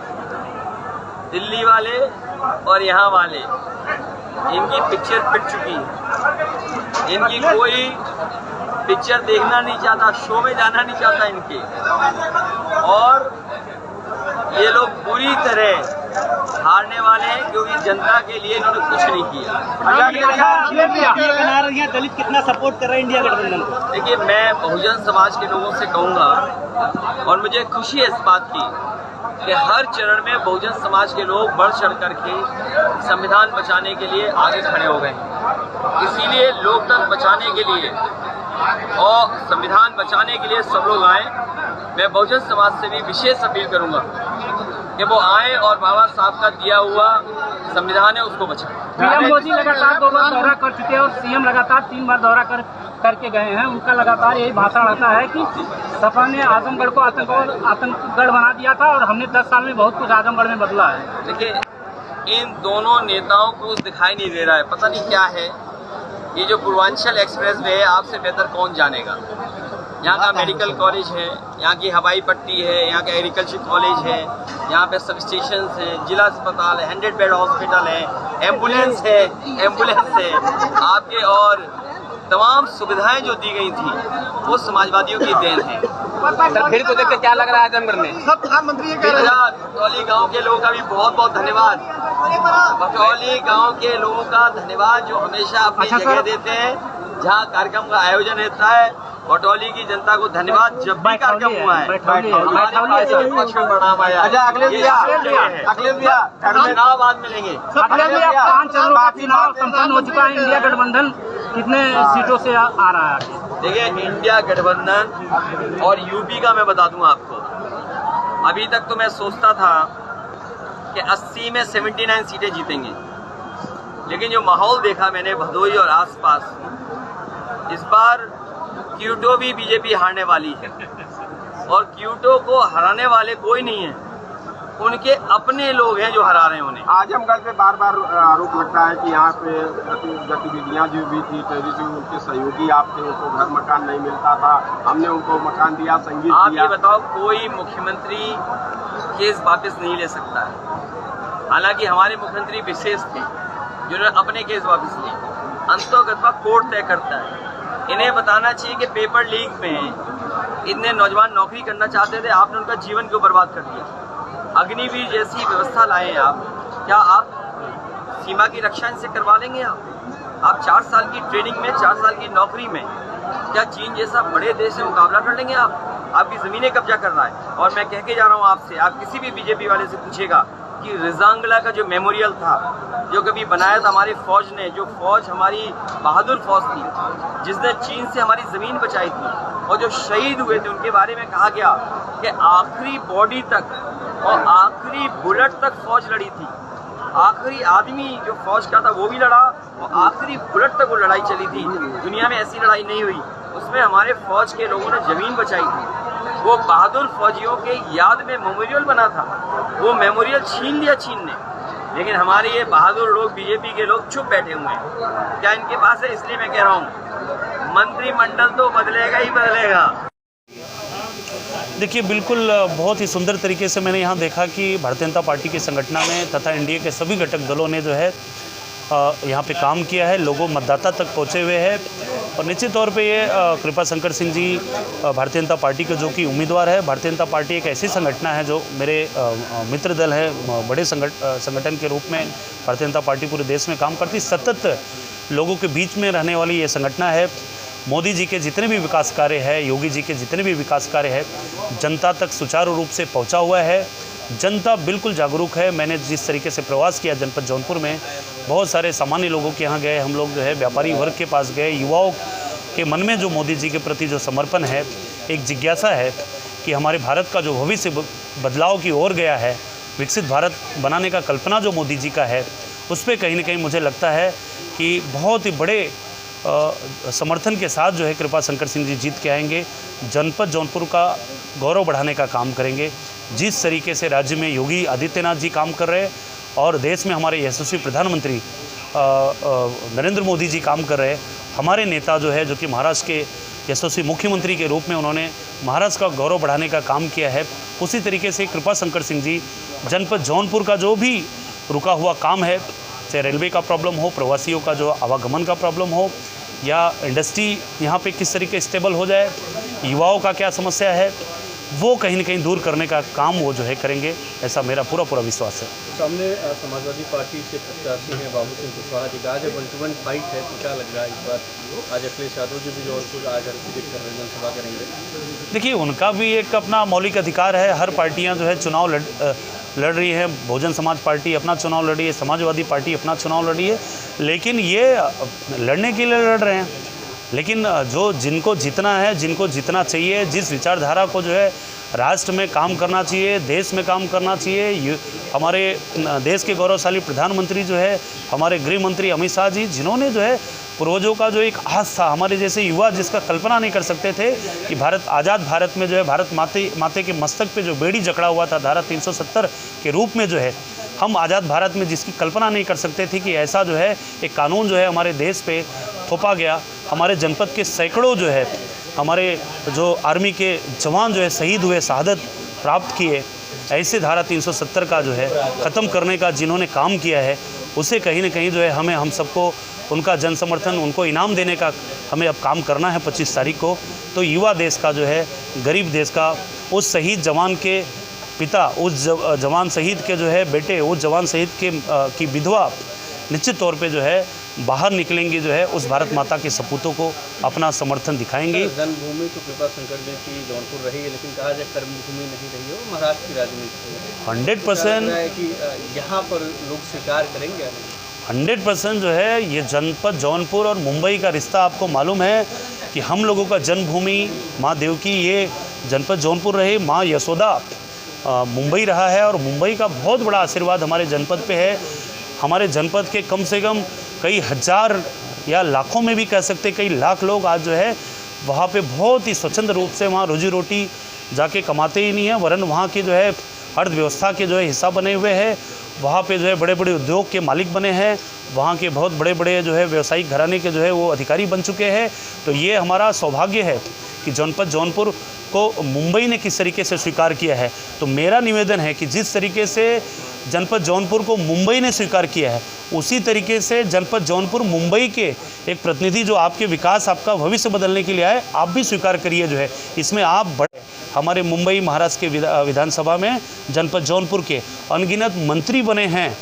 S3: दिल्ली वाले और यहाँ वाले, इनकी पिक्चर पिट चुकी है। इनकी कोई पिक्चर देखना नहीं चाहता, शो में जाना नहीं चाहता इनके। और ये लोग पूरी तरह हारने वाले हैं क्योंकि जनता के लिए इन्होंने कुछ नहीं किया।
S10: दलित कितना सपोर्ट कर रहे हैं इंडिया गठबंधन को?
S3: देखिए, मैं बहुजन समाज के लोगों से कहूँगा और मुझे खुशी है इस बात की कि हर चरण में बहुजन समाज के लोग बढ़ चढ़ करके संविधान बचाने के लिए आगे खड़े हो गए। इसीलिए लोकतंत्र बचाने के लिए और संविधान बचाने के लिए सब लोग आए। मैं बहुजन समाज से भी विशेष अपील करूंगा कि वो आए और बाबा साहब का दिया हुआ संविधान है उसको बचाएं।
S10: पीएम मोदी लगातार 2 बार दौरा कर चुके हैं और सीएम लगातार 3 बार दौरा करके गए हैं। उनका लगातार यही भाषण रहता है कि सपा ने आजमगढ़ को आतंकगढ़ बना दिया था और हमने 10 साल में बहुत कुछ आजमगढ़ में बदला है।
S3: देखिए, इन दोनों नेताओं को दिखाई नहीं दे रहा है, पता नहीं क्या है। ये जो पूर्वांचल एक्सप्रेस वे है, आपसे बेहतर कौन जानेगा। यहाँ का मेडिकल कॉलेज है, यहाँ की हवाई पट्टी है, यहाँ का एग्रीकल्चर कॉलेज है, यहाँ पे सब स्टेशन हैं, जिला अस्पताल है, 100 बेड हॉस्पिटल है, एम्बुलेंस है आपके, और तमाम सुविधाएं जो दी गई थी वो समाजवादियों की देन है।
S12: भीड़ को देख के क्या लग रहा है आजमगढ़ में?
S3: प्रधानमंत्री भटौली गांव के लोगों का भी बहुत बहुत धन्यवाद। भटौली गांव के लोगों का धन्यवाद जो हमेशा अपनी जगह देते हैं जहां कार्यक्रम का आयोजन होता है। भटौली की जनता को धन्यवाद। जब भी कार्यक्रम हुआ है चुनाव बाद मिलेंगे।
S10: अगले 5 चरणों का चुनाव संपन्न हो चुका है। इंडिया गठबंधन कितने सीटों से आ रहा है?
S3: देखिए, इंडिया गठबंधन और यूपी का मैं बता दूं आपको, अभी तक तो मैं सोचता था कि 80 में 79 सीटें जीतेंगे, लेकिन जो माहौल देखा मैंने भदोही और आसपास, इस बार क्यूटो भी बीजेपी हारने वाली है और क्यूटो को हराने वाले कोई नहीं है, उनके अपने लोग हैं जो हरा रहे हैं उन्हें।
S12: आजमगढ़ पे बार बार आरोप लगता है कि यहाँ पे गतिविधियाँ जो भी थी, उनके सहयोगी आपके, उनको घर मकान नहीं मिलता था, हमने उनको मकान दिया, संगीत
S3: आप
S12: दिया।
S3: ये बताओ, कोई मुख्यमंत्री केस वापस नहीं ले सकता है। हालांकि हमारे मुख्यमंत्री विशेष थे जिन्होंने अपने केस वापस लिए, अंततः कोर्ट तय करता है। इन्हें बताना चाहिए कि पेपर लीक में इतने नौजवान नौकरी करना चाहते थे, आपने उनका जीवन क्यों बर्बाद कर दिया। अग्निवीर जैसी व्यवस्था लाए हैं आप, क्या आप सीमा की रक्षा इनसे करवा लेंगे? आप 4 साल की ट्रेनिंग में, 4 साल की नौकरी में क्या चीन जैसा बड़े देश से मुकाबला कर लेंगे? आपकी ज़मीनें कब्जा कर रहा है। और मैं कह के जा रहा हूँ आपसे, आप किसी भी बीजेपी वाले से पूछेगा कि रिजांगला का जो मेमोरियल था, जो कभी बनाया था हमारी फौज ने, जो फौज हमारी बहादुर फौज थी जिसने चीन से हमारी ज़मीन बचाई थी, और जो शहीद हुए थे उनके बारे में कहा गया कि आखिरी बॉडी तक और आखिरी बुलेट तक फौज लड़ी थी। आखिरी आदमी जो फौज का था वो भी लड़ा और आखिरी बुलेट तक वो लड़ाई चली थी। दुनिया में ऐसी लड़ाई नहीं हुई, उसमें हमारे फौज के लोगों ने ज़मीन बचाई थी। वो बहादुर फौजियों के याद में मेमोरियल बना था, वो मेमोरियल छीन लिया चीन ने। लेकिन हमारे ये बहादुर लोग, बीजेपी के लोग चुप बैठे हुए हैं। क्या इनके पास है? इसलिए मैं कह रहा हूँ मंत्रिमंडल तो बदलेगा ही बदलेगा।
S13: देखिए, बिल्कुल बहुत ही सुंदर तरीके से मैंने यहाँ देखा कि भारतीय जनता पार्टी की संगठन में तथा एनडीए के सभी घटक दलों ने जो है यहाँ पे काम किया है, लोगों मतदाता तक पहुँचे हुए हैं। और निश्चित तौर पे ये कृपा शंकर सिंह जी भारतीय जनता पार्टी के जो कि उम्मीदवार है। भारतीय जनता पार्टी एक ऐसी संगठन है जो मेरे मित्र दल है, बड़े संगठन के रूप में भारतीय जनता पार्टी पूरे देश में काम करती, सतत लोगों के बीच में रहने वाली ये संगठन है। मोदी जी के जितने भी विकास कार्य है, योगी जी के जितने भी विकास कार्य है, जनता तक सुचारू रूप से पहुंचा हुआ है। जनता बिल्कुल जागरूक है। मैंने जिस तरीके से प्रवास किया जनपद जौनपुर में, बहुत सारे सामान्य लोगों के यहाँ गए, हम लोग जो है व्यापारी वर्ग के पास गए, युवाओं के मन में जो मोदी जी के प्रति जो समर्पण है, एक जिज्ञासा है कि हमारे भारत का जो भविष्य बदलाव की ओर गया है, विकसित भारत बनाने का कल्पना जो मोदी जी का है, उस पर कहीं ना कहीं मुझे लगता है कि बहुत ही बड़े समर्थन के साथ जो है कृपा शंकर सिंह जी जीत के आएंगे। जनपद जौनपुर का गौरव बढ़ाने का काम करेंगे। जिस तरीके से राज्य में योगी आदित्यनाथ जी काम कर रहे हैं और देश में हमारे यशस्वी प्रधानमंत्री नरेंद्र मोदी जी काम कर रहे हैं, हमारे नेता जो है, जो कि महाराष्ट्र के यशस्वी मुख्यमंत्री के रूप में उन्होंने महाराष्ट्र का गौरव बढ़ाने का काम किया है, उसी तरीके से कृपा शंकर सिंह जी जनपद जौनपुर का जो भी रुका हुआ काम है, चाहे रेलवे का प्रॉब्लम हो, प्रवासियों का जो आवागमन का प्रॉब्लम हो, या इंडस्ट्री यहाँ पे किस तरीके स्टेबल हो जाए, युवाओं का क्या समस्या है, वो कहीं ना कहीं दूर करने का काम वो जो है करेंगे, ऐसा मेरा पूरा विश्वास है।
S3: सामने समाजवादी पार्टी से प्रत्याशी हैं बाबू सिंह कुशवाहा जी का, आज 1-to-1 फाइट है, तो क्या लग रहा है इस बार? आज अखिलेश यादव जी भी जौनपुर आज जनसभा करेंगे।
S13: देखिए, उनका भी एक अपना मौलिक अधिकार है। हर पार्टियां जो है चुनाव लड़ रही है। बहुजन समाज पार्टी अपना चुनाव लड़ी है, समाजवादी पार्टी अपना चुनाव लड़ी है, लेकिन ये लड़ने के लिए लड़ रहे हैं। लेकिन जिनको जीतना है, जिनको जीतना चाहिए, जिस विचारधारा को जो है राष्ट्र में काम करना चाहिए, देश में काम करना चाहिए, हमारे देश के गौरवशाली प्रधानमंत्री जो है, हमारे गृह मंत्री अमित शाह जी, जिन्होंने जो है पूर्वजों का जो एक आस था, हमारे जैसे युवा जिसका कल्पना नहीं कर सकते थे कि भारत आज़ाद भारत में जो है भारत माते के मस्तक पे जो बेड़ी जकड़ा हुआ था धारा 370 के रूप में जो है, हम आज़ाद भारत में जिसकी कल्पना नहीं कर सकते थे कि ऐसा जो है एक कानून जो है हमारे देश पे थोपा गया। हमारे जनपद के सैकड़ों जो है हमारे जो आर्मी के जवान जो है शहीद हुए, शहादत प्राप्त किए, ऐसे धारा 370 का जो है ख़त्म करने का जिन्होंने काम किया है, उसे कहीं ना कहीं जो है हम सबको उनका जन समर्थन, उनको इनाम देने का हमें अब काम करना है 25 तारीख को। तो युवा देश का जो है, गरीब देश का, उस शहीद जवान के पिता, उस जवान शहीद के जो है बेटे, उस जवान शहीद की विधवा निश्चित तौर पे जो है बाहर निकलेंगी, जो है उस भारत माता के सपूतों को अपना समर्थन दिखाएंगी।
S3: जन्मभूमि तो कृपा शंकर जी की जौनपुर रही है, लेकिन कहा जाए कर्मभूमि नहीं रही हो, महाराष्ट्र की राजनीति
S13: 100%
S3: कि यहाँ पर लोग स्वीकार करेंगे।
S13: 100% जो है ये जनपद जौनपुर और मुंबई का रिश्ता आपको मालूम है कि हम लोगों का जन्मभूमि माँ देवकी ये जनपद जौनपुर रही, माँ यशोदा मुंबई रहा है, और मुंबई का बहुत बड़ा आशीर्वाद हमारे जनपद पे है। हमारे जनपद के कम से कम कई हज़ार या लाखों में भी कह सकते कई लाख लोग आज जो है वहाँ पे बहुत ही स्वच्छंद रूप से वहाँ रोजी रोटी जाके कमाते ही नहीं हैं, वरन वहाँ की जो है अर्थव्यवस्था के जो है हिस्सा बने हुए हैं। वहाँ पे जो है बड़े बड़े उद्योग के मालिक बने हैं, वहाँ के बहुत बड़े बड़े जो है व्यवसायिक घराने के जो है वो अधिकारी बन चुके हैं। तो ये हमारा सौभाग्य है कि जनपद जौनपुर को मुंबई ने किस तरीके से स्वीकार किया है। तो मेरा निवेदन है कि जिस तरीके से जनपद जौनपुर को मुंबई ने स्वीकार किया है, उसी तरीके से जनपद जौनपुर मुंबई के एक प्रतिनिधि जो आपके विकास, आपका भविष्य बदलने के लिए आए, आप भी स्वीकार करिए। जो है इसमें आप बड़े हमारे मुंबई महाराष्ट्र के विधानसभा में जनपद जौनपुर के अनगिनत मंत्री बने हैं,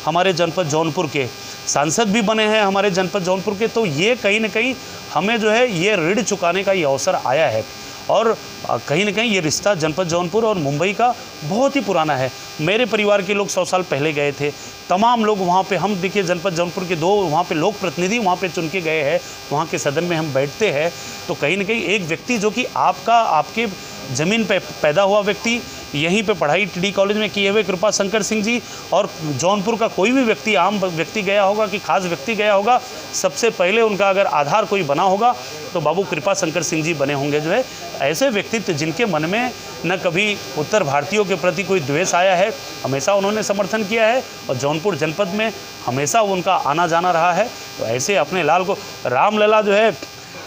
S13: हमारे जनपद जौनपुर के सांसद भी बने हैं हमारे जनपद जौनपुर के। तो ये कहीं ना कहीं हमें जो है ये ऋण चुकाने का ये अवसर आया है, और कहीं ना कहीं ये रिश्ता जनपद जौनपुर और मुंबई का बहुत ही पुराना है। मेरे परिवार के लोग 100 साल पहले गए थे, तमाम लोग वहाँ पे, हम देखिए जनपद जौनपुर के 2 वहाँ पे लोक प्रतिनिधि वहाँ पे चुन के गए हैं, वहाँ के सदन में हम बैठते हैं। तो कहीं ना कहीं एक व्यक्ति जो कि आपके ज़मीन पे पैदा हुआ व्यक्ति, यहीं पे पढ़ाई टीडी कॉलेज में किए हुए कृपा शंकर सिंह जी, और जौनपुर का कोई भी व्यक्ति, आम व्यक्ति गया होगा कि खास व्यक्ति गया होगा, सबसे पहले उनका अगर आधार कोई बना होगा तो बाबू कृपा शंकर सिंह जी बने होंगे। जो है ऐसे व्यक्तित्व जिनके मन में न कभी उत्तर भारतीयों के प्रति कोई द्वेष आया है, हमेशा उन्होंने समर्थन किया है, और जौनपुर जनपद में हमेशा उनका आना जाना रहा है। तो ऐसे अपने लाल को, रामलला जो है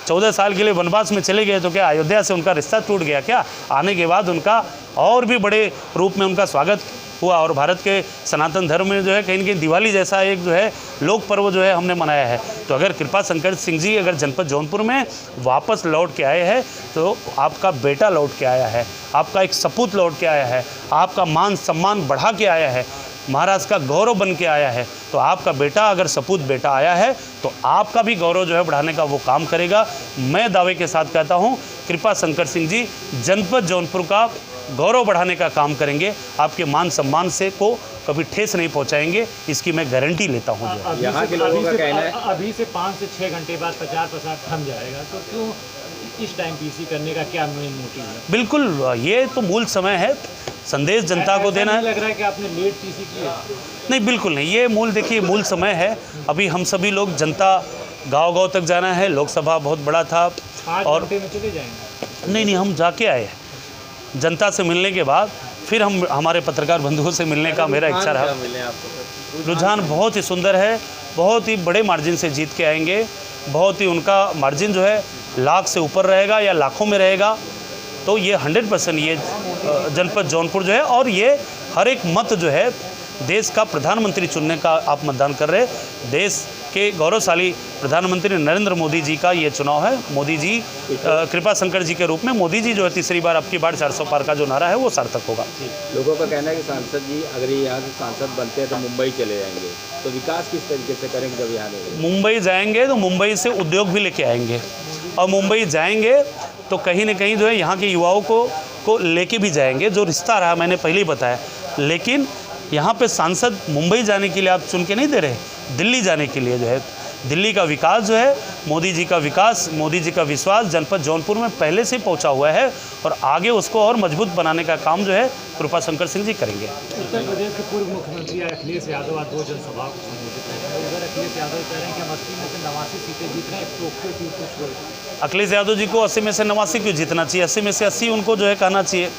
S13: 14 साल के लिए वनवास में चले गए, तो क्या अयोध्या से उनका रिश्ता टूट गया क्या? आने के बाद उनका और भी बड़े रूप में उनका स्वागत हुआ, और भारत के सनातन धर्म में जो है कहीं न कहीं दिवाली जैसा एक जो है लोक पर्व जो है हमने मनाया है। तो अगर कृपा शंकर सिंह जी अगर जनपद जौनपुर में वापस लौट के आए हैं, तो आपका बेटा लौट के आया है, आपका एक सपूत लौट के आया है, आपका मान सम्मान बढ़ा के आया है, महाराष्ट्र का गौरव बन के आया है। तो आपका बेटा अगर सपूत बेटा आया है, तो आपका भी गौरव जो है बढ़ाने का वो काम करेगा। मैं दावे के साथ कहता हूँ, कृपा शंकर सिंह जी जनपद जौनपुर का गौरव बढ़ाने का काम करेंगे, आपके मान सम्मान से को कभी ठेस नहीं पहुंचाएंगे, इसकी मैं गारंटी लेता हूं।
S14: यहाँ के लोगों का कहना है अभी से 5 से 6 घंटे बाद 50% थम जाएगा, तो क्यों इस टाइम पीसी करने का क्या मेन मोटिव है?
S13: बिल्कुल, ये तो मूल समय है, संदेश जनता को देना है।
S14: लग रहा है कि आपने लेट पीसी किया?
S13: नहीं, बिल्कुल नहीं, ये देखिए मूल समय है। अभी हम सभी लोग जनता गांव-गांव तक जाना है, लोकसभा बहुत बड़ा था
S14: 5
S13: और
S14: घंटे में चले जाएंगे?
S13: नहीं, हम जाके आए हैं। जनता से मिलने के बाद फिर हम हमारे पत्रकार बंधुओं से मिलने का मेरा इच्छा रहा। रुझान बहुत ही सुंदर है, बहुत ही बड़े मार्जिन से जीत के आएंगे, बहुत ही उनका मार्जिन जो है लाख से ऊपर रहेगा या लाखों में रहेगा। तो ये 100% ये जनपद जौनपुर जो है, और ये हर एक मत जो है देश का प्रधानमंत्री चुनने का आप मतदान कर रहे हैं। देश के गौरवशाली प्रधानमंत्री नरेंद्र मोदी जी का ये चुनाव है। मोदी जी कृपा शंकर जी के रूप में मोदी जी जो है तीसरी बार, अब की बार 400 पार का जो नारा है वो सार्थक होगा।
S14: लोगों का कहना है कि सांसद जी अगर यहाँ के सांसद बनते हैं तो मुंबई चले जाएंगे, तो विकास किस तरीके से करेंगे जब यहाँ रहेंगे?
S13: मुंबई जाएंगे तो मुंबई से उद्योग भी लेके आएंगे, और मुंबई जाएंगे तो कहीं न कहीं जो है यहाँ के युवाओं को लेके भी जाएंगे, जो रिश्ता रहा मैंने पहले ही बताया। लेकिन यहाँ पे सांसद मुंबई जाने के लिए आप चुन के नहीं दे रहे, दिल्ली जाने के लिए जो है, दिल्ली का विकास जो है, मोदी जी का विकास, मोदी जी का विश्वास जनपद जौनपुर में पहले से पहुंचा हुआ है, और आगे उसको और मजबूत बनाने का काम जो है कृपा शंकर सिंह जी करेंगे।
S14: उत्तर प्रदेश के पूर्व मुख्यमंत्री अखिलेश यादव आज 2 जनसभा को संबोधित कर रहे हैं। उधर अखिलेश यादव कह रहे हैं कि हम 80 में से 89 सीटें जीत रहे हैं, एक टोक्यो सीट को छोड़।
S13: अखिलेश यादव जी को 80 में से 89 क्यों जीतना चाहिए? 80 में से 80 उनको जो है कहना चाहिए,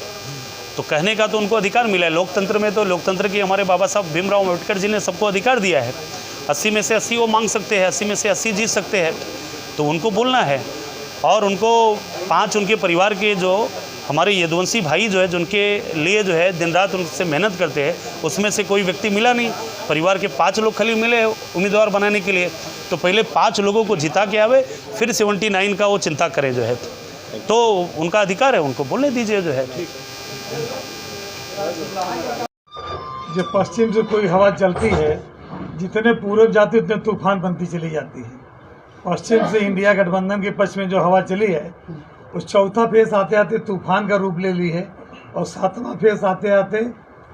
S13: तो कहने का तो उनको अधिकार मिला है। लोकतंत्र में तो लोकतंत्र की हमारे बाबा साहब भीमराव अम्बेडकर जी ने सबको अधिकार दिया है। 80 में से 80 वो मांग सकते हैं, 80 में से 80 जीत सकते हैं, तो उनको बोलना है। और उनको 5 उनके परिवार के जो हमारे यदुवंशी भाई जो है, जिनके लिए जो है दिन रात उनसे मेहनत करते हैं, उसमें से कोई व्यक्ति मिला नहीं। परिवार के 5 लोग खाली मिले उम्मीदवार बनाने के लिए, तो पहले 5 लोगों को जिता के आवे, फिर 79 का वो चिंता करें जो है, तो उनका अधिकार है, उनको बोलने दीजिए जो है।
S15: जब पश्चिम से कोई हवा चलती है, जितने पूरब जाते उतने तूफान बनती चली जाती है। पश्चिम से इंडिया गठबंधन के पक्ष में जो हवा चली है, उस चौथा फेस आते आते तूफान का रूप ले ली है, और 7वां फेस आते आते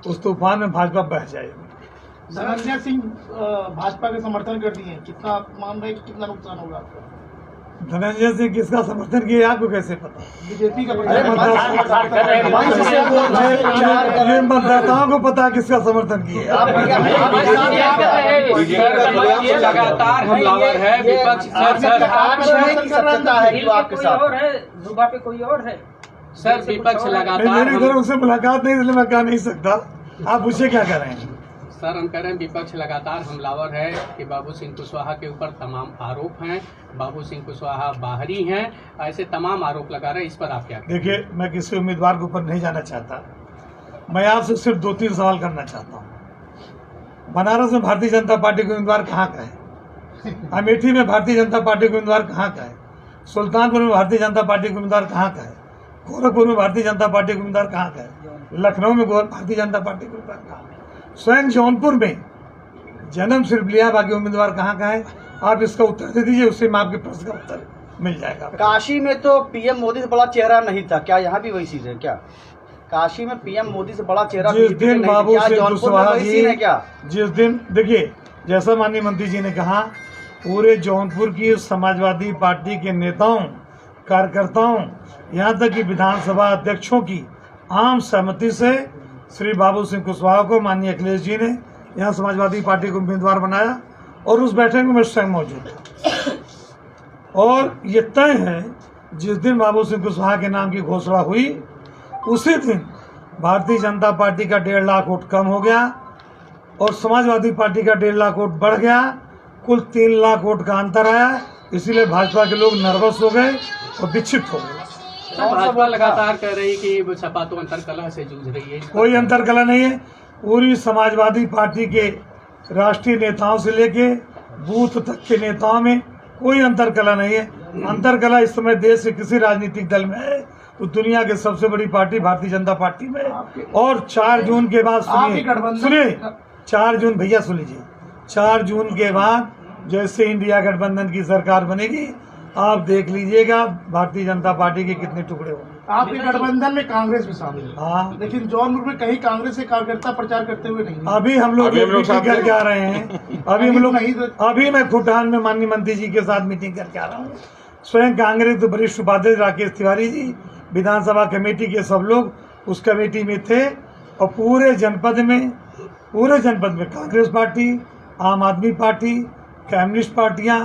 S15: उस तूफान में भाजपा बह जाएगी।
S16: धनंजय सिंह भाजपा के समर्थन कर दिए, कितना मान रहे कि कितना नुकसान होगा आपका?
S15: धनंजय सिंह किसका समर्थन किया आपको कैसे पता?
S16: बीजेपी का
S15: ये मतदाताओं को पता किसका समर्थन किया।
S16: लगातार हमलावर है विपक्ष, जुबा पे कोई और है सर, विपक्ष लगातार।
S15: मेरी तरफ से मुलाकात नहीं, इसलिए मैं कह नहीं सकता, आप पूछे क्या कर रहे हैं?
S16: सर हम कह रहे हैं विपक्ष लगातार हमलावर है कि बाबू सिंह कुशवाहा के ऊपर तमाम आरोप हैं, बाबू सिंह कुशवाहा बाहरी हैं, ऐसे तमाम आरोप लगा रहे हैं, इस पर आप क्या?
S15: देखिए, मैं किसी उम्मीदवार के ऊपर नहीं जाना चाहता, मैं आपसे सिर्फ 2-3 सवाल करना चाहता हूँ। बनारस में भारतीय जनता पार्टी का उम्मीदवार कहाँ का है? अमेठी में भारतीय जनता पार्टी का उम्मीदवार कहाँ का है? सुल्तानपुर में भारतीय जनता पार्टी का उम्मीदवार कहाँ का है? गोरखपुर में भारतीय जनता पार्टी का उम्मीदवार कहाँ का है? लखनऊ में भारतीय जनता पार्टी का उम्मीदवार कहाँ है? स्वयं जौनपुर में जन्म सिर्फ लिया, बाकी उम्मीदवार कहाँ का है? आप इसका उत्तर दे दीजिए, उससे मैं आपके प्रश्न का उत्तर मिल जाएगा।
S3: काशी में तो पीएम मोदी से बड़ा चेहरा नहीं था, क्या यहाँ भी वही चीज है क्या? काशी में पीएम मोदी से बड़ा चेहरा
S15: जिस दिन बाबू सिंह कुशवाहा जी,
S3: क्या
S15: जिस दिन देखिए, जैसा माननीय मंत्री जी ने कहा, पूरे जौनपुर की समाजवादी पार्टी के नेताओं, कार्यकर्ताओं, यहाँ तक कि विधानसभा अध्यक्षों की आम सहमति से श्री बाबू सिंह कुशवाहा को माननीय अखिलेश जी ने यहाँ समाजवादी पार्टी को उम्मीदवार बनाया, और उस बैठक में मैं स्वयं मौजूद था। और ये तय है, जिस दिन बाबू सिंह कुशवाहा के नाम की घोषणा हुई, उसी दिन भारतीय जनता पार्टी का 1.5 लाख वोट कम हो गया, और समाजवादी पार्टी का 1.5 लाख वोट बढ़ गया, कुल 3 लाख वोट का अंतर आया। इसीलिए भाजपा के लोग नर्वस हो गए और विक्षिप्त हो गए।
S16: भाजपा लगातार कह रही कि सपा तो अंतरकलह से जूझ रही है।
S15: कोई अंतरकलह नहीं है, पूरी समाजवादी पार्टी के राष्ट्रीय नेताओं से लेके बूथ तक के नेताओं में कोई अंतरकलह नहीं है। अंतरकलह इस समय देश के किसी राजनीतिक दल में है तो दुनिया के सबसे बड़ी पार्टी भारतीय जनता पार्टी में। और 4 जून के बाद सुनिए 4 जून, भैया सुन लीजिए, 4 जून के बाद जैसे इंडिया गठबंधन की सरकार बनेगी, आप देख लीजिएगा भारतीय जनता पार्टी के कितने टुकड़े होंगे। आपके गठबंधन में कांग्रेस भी शामिल है। हाँ, लेकिन जौनपुर में कहीं कांग्रेस के कार्यकर्ता प्रचार करते हुए नहीं। अभी हम लोग मीटिंग करके आ रहे हैं। अभी मैं खुटान में माननीय मंत्री जी के साथ मीटिंग करके आ रहा हूँ। स्वयं कांग्रेस वरिष्ठ उपाध्यक्ष राकेश तिवारी जी, विधानसभा कमेटी के सब लोग उस कमेटी में थे और पूरे जनपद में कांग्रेस पार्टी, आम आदमी पार्टी, कम्युनिस्ट पार्टियां,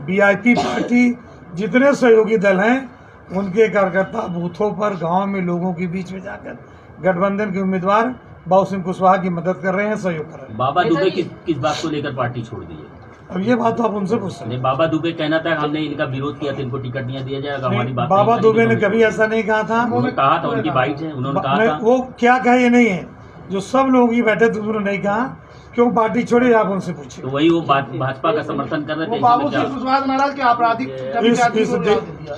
S15: वीआईपी पार्टी, जितने सहयोगी दल हैं उनके कार्यकर्ता बूथों पर गांव में लोगों के बीच में जाकर गठबंधन के उम्मीदवार बाबू सिंह कुशवाहा की मदद कर रहे हैं, सहयोग कर रहे हैं।
S17: बाबा दुबे किस बात को लेकर पार्टी छोड़ दी है?
S15: अब ये बात तो आप उनसे पूछ सकते हैं।
S17: बाबा दुबे कहना था हमने इनका विरोध किया था, इनको टिकट नहीं दिया जाएगा, हमारी बात।
S15: बाबा दुबे ने कभी ऐसा नहीं कहा था।
S17: उन्होंने कहा था, उनकी बाइट है, उन्होंने कहा था।
S15: वो क्या कहे ये नहीं है, जो सब लोग ही बैठे थे उन्होंने नहीं कहा। क्यों पार्टी छोड़े, आप उनसे पूछिए।
S17: तो वही वो भाजपा का समर्थन कर रहे थे।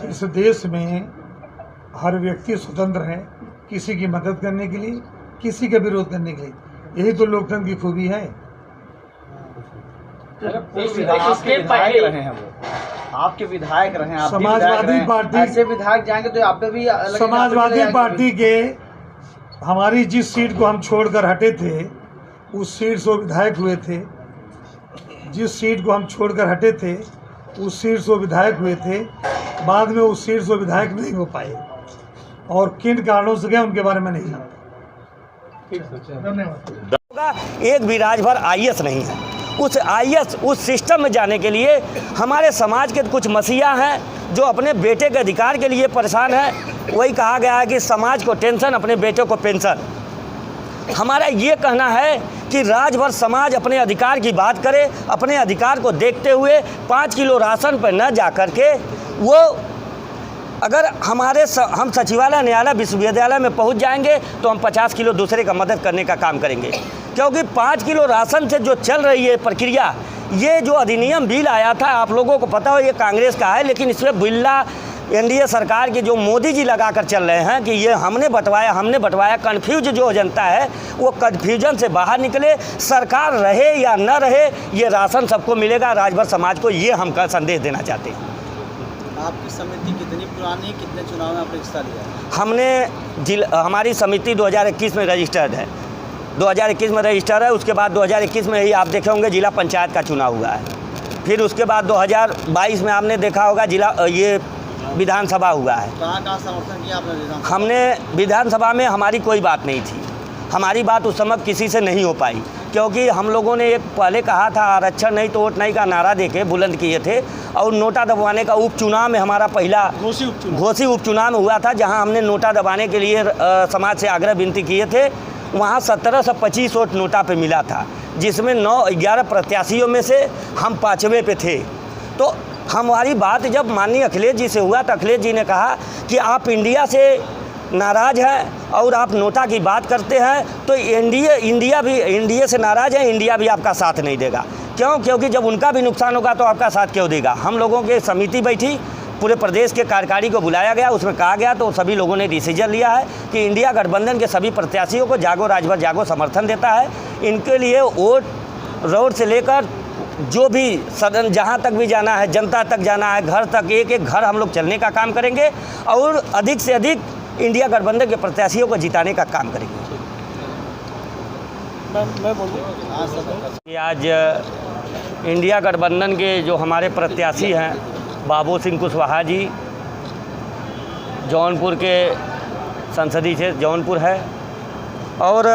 S15: इस देश में हर व्यक्ति स्वतंत्र है किसी की मदद करने के लिए, किसी का विरोध करने के लिए। यही तो लोकतंत्र की खूबी है।
S18: आपके विधायक रहे हैं वो, आपके विधायक रहे हैं,
S15: समाजवादी पार्टी
S18: ऐसे विधायक जाएंगे तो आप पे भी
S15: समाजवादी पार्टी के हमारी जिस सीट को हम छोड़कर हटे थे उस सीट से विधायक हुए थे। जिस सीट को हम छोड़कर हटे थे उस सीट से विधायक हुए थे। बाद में उस सीट से विधायक नहीं हो पाए और किन कारणों से गए उनके बारे में नहीं जानता।
S19: धन्यवाद। एक भी राजभर आईएएस नहीं है। उस आईएएस उस सिस्टम में जाने के लिए हमारे समाज के कुछ मसीहा हैं जो अपने बेटे के अधिकार के लिए परेशान हैं। वही कहा गया है कि समाज को टेंशन, अपने बेटे को पेंशन। हमारा ये कहना है कि राजभर समाज अपने अधिकार की बात करे, अपने अधिकार को देखते हुए 5 किलो राशन पर न जा कर के वो अगर हम सचिवालय, न्यायालय, विश्वविद्यालय में पहुंच जाएंगे तो हम 50 किलो दूसरे का मदद करने का काम करेंगे। क्योंकि 5 किलो राशन से जो चल रही है प्रक्रिया, ये जो अधिनियम बिल आया था आप लोगों को पता हो ये कांग्रेस का है, लेकिन इसमें बिल्ला एनडीए सरकार के जो मोदी जी लगा कर चल रहे हैं कि ये हमने बंटवाया। कन्फ्यूज जो जनता है वो कन्फ्यूजन से बाहर निकले। सरकार रहे या न रहे ये राशन सबको मिलेगा, राजभर समाज को, ये हम का संदेश देना चाहते हैं।
S18: आपकी समिति कितनी पुरानी, कितने चुनाव में आपने हिस्सा लिया?
S19: हमारी समिति 2021 में रजिस्टर्ड है। 2021 में रजिस्टर है। उसके बाद 2021 में ही आप देखे होंगे जिला पंचायत का चुनाव हुआ है। फिर उसके बाद 2022 में आपने देखा होगा ये विधानसभा हुआ है।
S18: कहाँ समर्थन किया आपने?
S19: हमने विधानसभा में हमारी कोई बात नहीं थी। हमारी बात उस समय किसी से नहीं हो पाई क्योंकि हम लोगों ने एक पहले कहा था आरक्षण नहीं तो वोट नहीं का नारा देके बुलंद किए थे और नोटा दबाने का उपचुनाव में हमारा पहला घोषी उपचुनाव हुआ था, जहां हमने नोटा दबाने के लिए समाज से आग्रह विनती किए थे। वहां 1725 वोट नोटा पे मिला था, जिसमें 9-11 प्रत्याशियों में से हम 5वें पे थे। तो हमारी बात जब माननीय अखिलेश जी से हुआ तो अखिलेश जी ने कहा कि आप इंडिया से नाराज़ हैं और आप नोटा की बात करते हैं तो इंडिया से नाराज़ है, इंडिया भी आपका साथ नहीं देगा। क्योंकि जब उनका भी नुकसान होगा तो आपका साथ क्यों देगा। हम लोगों की समिति बैठी, पूरे प्रदेश के कार्यकारी को बुलाया गया, उसमें कहा गया तो सभी लोगों ने डिसीजन लिया है कि इंडिया गठबंधन के सभी प्रत्याशियों को जागो राजभर जागो समर्थन देता है। इनके लिए वोट रोड से लेकर जो भी सदन जहाँ तक भी जाना है, जनता तक जाना है, घर तक, एक घर हम लोग चलने का काम करेंगे और अधिक से अधिक इंडिया गठबंधन के प्रत्याशियों को जिताने का काम करेंगे।
S18: मैं बोलूँ
S19: आज इंडिया गठबंधन के जो हमारे प्रत्याशी हैं बाबू सिंह कुशवाहा जी, जौनपुर के संसदीय क्षेत्र जौनपुर है, और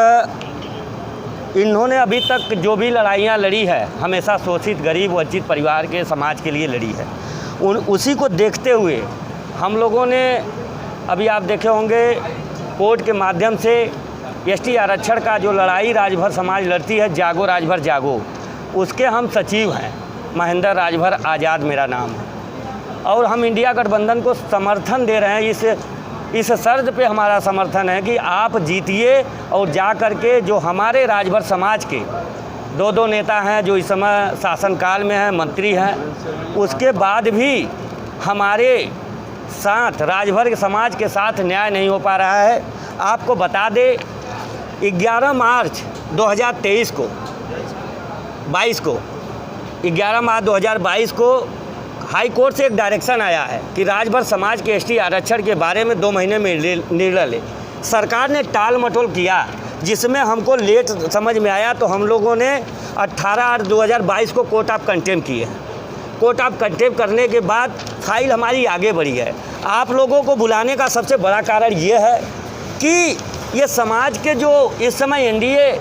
S19: इन्होंने अभी तक जो भी लड़ाइयाँ लड़ी है हमेशा शोषित, गरीब, वंचित परिवार के समाज के लिए लड़ी है। उसी को देखते हुए हम लोगों ने अभी आप देखे होंगे कोर्ट के माध्यम से एसटी आरक्षण का जो लड़ाई राजभर समाज लड़ती है, जागो राजभर जागो, उसके हम सचिव हैं। महेंद्र राजभर आज़ाद मेरा नाम है और हम इंडिया गठबंधन को समर्थन दे रहे हैं। इस शर्त पे हमारा समर्थन है कि आप जीतिए और जा कर के जो हमारे राजभर समाज के 2 नेता हैं जो इस समय शासनकाल में हैं, मंत्री हैं, उसके बाद भी हमारे साथ राजभर के समाज के साथ न्याय नहीं हो पा रहा है। आपको बता दें 11 मार्च 2022 को 11 मार्च 2022 को हाई कोर्ट से एक डायरेक्शन आया है कि राजभर समाज के एसटी आरक्षण के बारे में 2 महीने में निर्णय ले। सरकार ने टाल मटोल किया, जिसमें हमको लेट समझ में आया, तो हम लोगों ने 18/8/2022 को कोर्ट ऑफ कंटेम्प्ट किए। कोर्ट ऑफ कंटेम्प्ट करने के बाद फाइल हमारी आगे बढ़ी है। आप लोगों को बुलाने का सबसे बड़ा कारण ये है कि ये समाज के जो इस समय एनडीए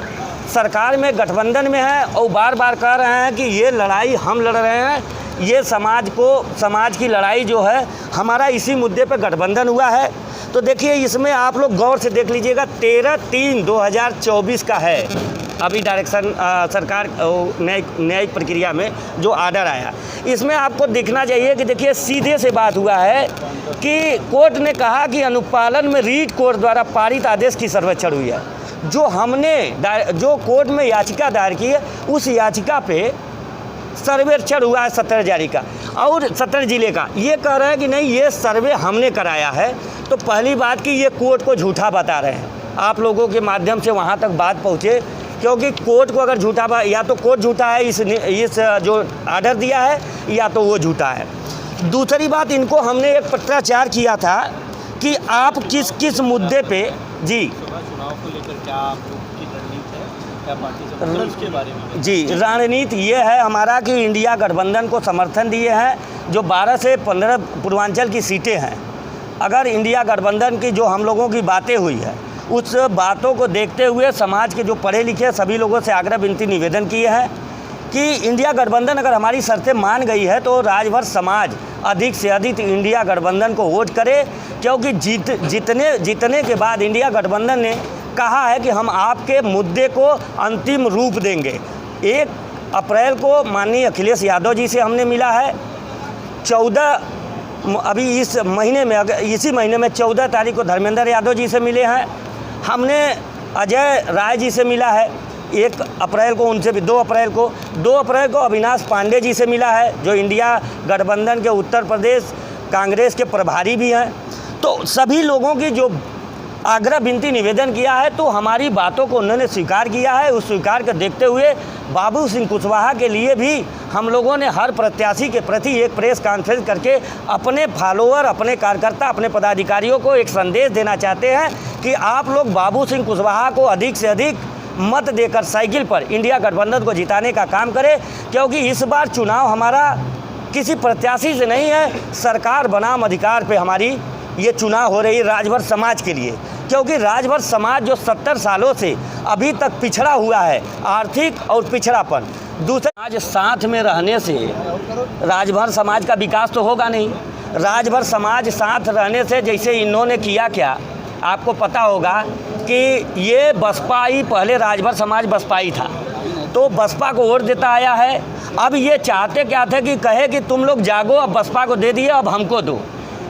S19: सरकार में गठबंधन में है और बार बार कह रहे हैं कि ये लड़ाई हम लड़ रहे हैं, ये समाज की लड़ाई जो है हमारा इसी मुद्दे पे गठबंधन हुआ है। तो देखिए इसमें आप लोग गौर से देख लीजिएगा, 13/3/2024 का है अभी डायरेक्शन सरकार न्यायिक प्रक्रिया में जो आर्डर आया। इसमें आपको दिखना चाहिए कि देखिए सीधे से बात हुआ है कि कोर्ट ने कहा कि अनुपालन में रीट कोर्ट द्वारा पारित आदेश की सर्वेक्षण हुई है। जो कोर्ट में याचिका दायर की है उस याचिका पे सर्वेक्षण हुआ है 17 जारी का और 17 जिले का। ये कह रहे हैं कि नहीं ये सर्वे हमने कराया है। तो पहली बात कि ये कोर्ट को झूठा बता रहे हैं। आप लोगों के माध्यम से वहाँ तक बात पहुँचे, क्योंकि कोर्ट को अगर झूठा, या तो कोर्ट झूठा है इस जो आर्डर दिया है, या तो वो झूठा है। दूसरी बात, इनको हमने एक पत्राचार किया था कि आप किस मुद्दे पे जी
S18: चुनाव को लेकर क्या आप लोग की रणनीति है, क्या पार्टी से उसके बारे में?
S19: जी, रणनीति ये है हमारा कि इंडिया गठबंधन को समर्थन दिए हैं। जो 12 से 15 पूर्वांचल की सीटें हैं, अगर इंडिया गठबंधन की जो हम लोगों की बातें हुई है उस बातों को देखते हुए समाज के जो पढ़े लिखे सभी लोगों से आग्रह विनती निवेदन किए हैं कि इंडिया गठबंधन अगर हमारी शर्तें मान गई है तो राजभर समाज अधिक से अधिक इंडिया गठबंधन को वोट करे, क्योंकि जीतने के बाद इंडिया गठबंधन ने कहा है कि हम आपके मुद्दे को अंतिम रूप देंगे। 1 अप्रैल को माननीय अखिलेश यादव जी से हमने मिला है, 14 अभी इसी महीने में 14 तारीख को धर्मेंद्र यादव जी से मिले हैं। हमने अजय राय जी से मिला है 1 अप्रैल को, उनसे भी 2 अप्रैल को अविनाश पांडे जी से मिला है, जो इंडिया गठबंधन के उत्तर प्रदेश कांग्रेस के प्रभारी भी हैं। तो सभी लोगों की जो आग्रह विनती निवेदन किया है, तो हमारी बातों को उन्होंने स्वीकार किया है। उस स्वीकार को देखते हुए बाबू सिंह कुशवाहा के लिए भी हम लोगों ने हर प्रत्याशी के प्रति एक प्रेस कॉन्फ्रेंस करके अपने फॉलोअर, अपने कार्यकर्ता, अपने पदाधिकारियों को एक संदेश देना चाहते हैं कि आप लोग बाबू सिंह कुशवाहा को अधिक से अधिक मत देकर साइकिल पर इंडिया गठबंधन को जिताने का काम करें, क्योंकि इस बार चुनाव हमारा किसी प्रत्याशी से नहीं है, सरकार बनाम अधिकार पे हमारी ये चुनाव हो रही है राजभर समाज के लिए। क्योंकि राजभर समाज जो 70 सालों से अभी तक पिछड़ा हुआ है, आर्थिक और पिछड़ापन, दूसरे आज साथ में रहने से राजभर समाज का विकास तो होगा नहीं। राजभर समाज साथ रहने से, जैसे इन्होंने किया क्या, आपको पता होगा कि ये बसपा ही, पहले राजभर समाज बसपा ही था, तो बसपा को वोट देता आया है। अब ये चाहते क्या थे कि कहे कि तुम लोग जागो, अब बसपा को दे दिए, अब हमको दो।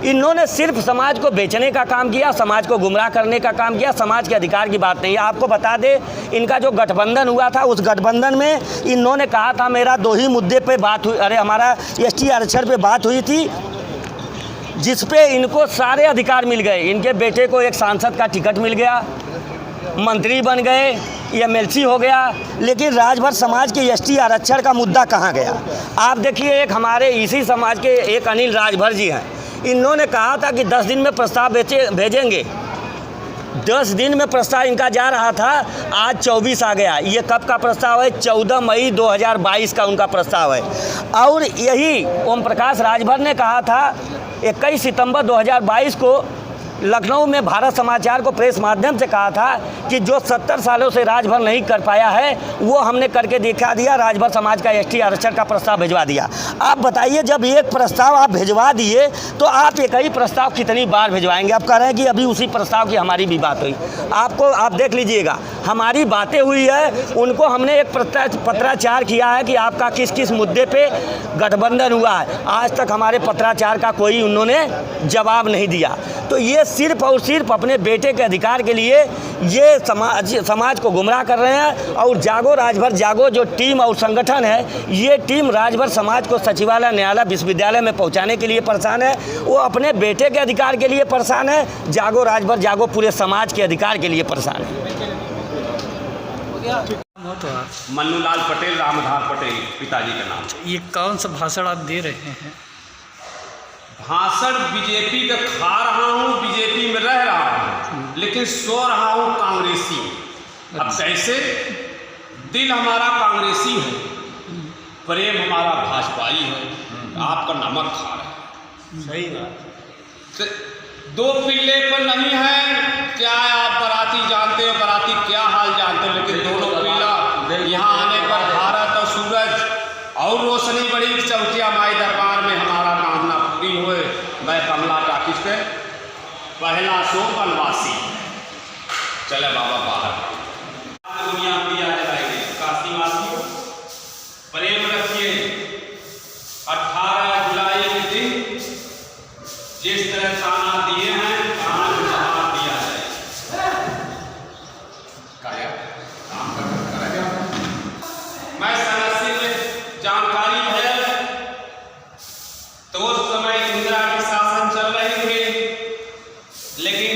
S19: इन्होंने सिर्फ समाज को बेचने का काम किया, समाज को गुमराह करने का काम किया, समाज के अधिकार की बात नहीं है। आपको बता दें, इनका जो गठबंधन हुआ था, उस गठबंधन में इन्होंने कहा था मेरा 2 ही मुद्दे पे बात हुई, हमारा एसटी आरक्षण पे बात हुई थी, जिस पे इनको सारे अधिकार मिल गए। इनके बेटे को एक सांसद का टिकट मिल गया, मंत्री बन गए, एमएलसी हो गया, लेकिन राजभर समाज के एसटी आरक्षण का मुद्दा कहाँ गया? आप देखिए, एक हमारे इसी समाज के एक अनिल राजभर जी हैं, इन्होंने कहा था कि 10 दिन में प्रस्ताव भेजेंगे। 10 दिन में प्रस्ताव इनका जा रहा था, आज 24 आ गया। ये कब का प्रस्ताव है? 14 मई 2022 का उनका प्रस्ताव है। और यही ओम प्रकाश राजभर ने कहा था 21 सितंबर 2022 को लखनऊ में भारत समाचार को प्रेस माध्यम से कहा था कि जो 70 सालों से राजभर नहीं कर पाया है वो हमने करके दिखा दिया, राजभर समाज का एसटी आरक्षण का प्रस्ताव भिजवा दिया। आप बताइए, जब एक प्रस्ताव आप भिजवा दिए तो आप एक ही प्रस्ताव कितनी बार भिजवाएंगे? आप कह रहे हैं कि अभी उसी प्रस्ताव की हमारी भी बात हुई। आप देख लीजिएगा, हमारी बातें हुई है, उनको हमने एक पत्राचार किया है कि आपका किस किस मुद्दे पे गठबंधन हुआ है। आज तक हमारे पत्राचार का कोई उन्होंने जवाब नहीं दिया। तो ये सिर्फ और सिर्फ अपने बेटे के अधिकार के लिए ये समाज को गुमराह कर रहे हैं। और जागो राजभर जागो जो टीम और संगठन है, ये टीम राजभर समाज को सचिवालय, न्यायालय, विश्वविद्यालय में पहुंचाने के लिए परेशान है। वो अपने बेटे के अधिकार के लिए परेशान है। जागो राजभर जागो पूरे समाज के अधिकार के लिए परेशान है।
S9: मन्नूलाल पटेल, रामधार पटेल पिताजी का नाम।
S10: ये कौन सा भाषण आप दे रहे हैं?
S9: भाषण बीजेपी का खा रहा हूँ, बीजेपी में रह रहा हूँ, लेकिन सो रहा हूँ कांग्रेसी में। अब कैसे? दिल हमारा कांग्रेसी है, प्रेम हमारा भाजपाई है, आपका नमक खा रहे हैं।
S18: सही बात।
S9: दो पिल्ले पर नहीं है, क्या आप बाराती जानते हो, बाराती क्या हाल जानते हो, लेकिन दोनों पिल्ला यहाँ आने पर भारत और सूरज और रोशनी बड़ी चौकिया माई दरबार में हमारा कामना पूरी हुए। मैं कमला टाकिस के पहला शो बनवासी, चले बाबा बाहर दुनिया दिया जाएगी। काशीवासियों प्रेम रखिए। 18 जुलाई के दिन जिस तरह खाना दिए हैं, खाना को जवाब दिया जाए। मैं सनसी में जानकारी है तो उस समय इंदिरा के शासन चल रहे थे, लेकिन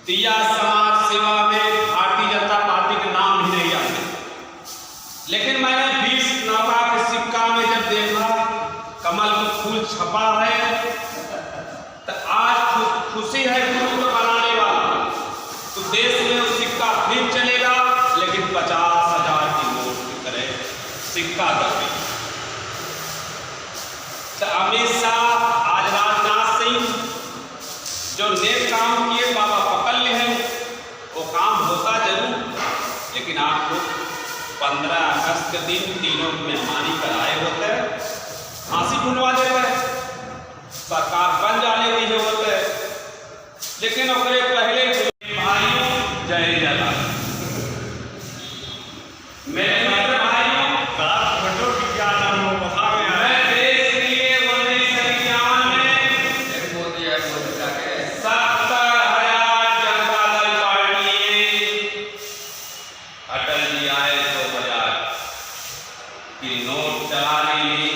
S9: दिया समाज सेवा में भारतीय जनता पार्टी के नाम भी नहीं आते। लेकिन मैंने 20 नौका के सिक्का में जब देखा कमल का फूल छपा है, तो आज खुशी है फूल को बनाने वाला, तो देश में वो सिक्का फिर चलेगा, लेकिन 50,000 की नोट की तरह सिक्का दबे। तो अमित शाह, आज राजनाथ सिंह जो नेक काम किए बाबा पकड़ लिए हैं, वो काम होता जरूर, लेकिन आपको 15 अगस्त के दिन तीनों मेहमानी कराए होते हैं, फांसी ढूंढवा देते हैं, सरकार बन जाने की जरूरत है, लेकिन ओकरे पहले भाइयों जय जलाल। मेरे मित्र भाइयों, मैं देश के लिए 1991 में 70,000 जनता दल पार्टी में अटल जी आए 2000 की नोट चलाने में,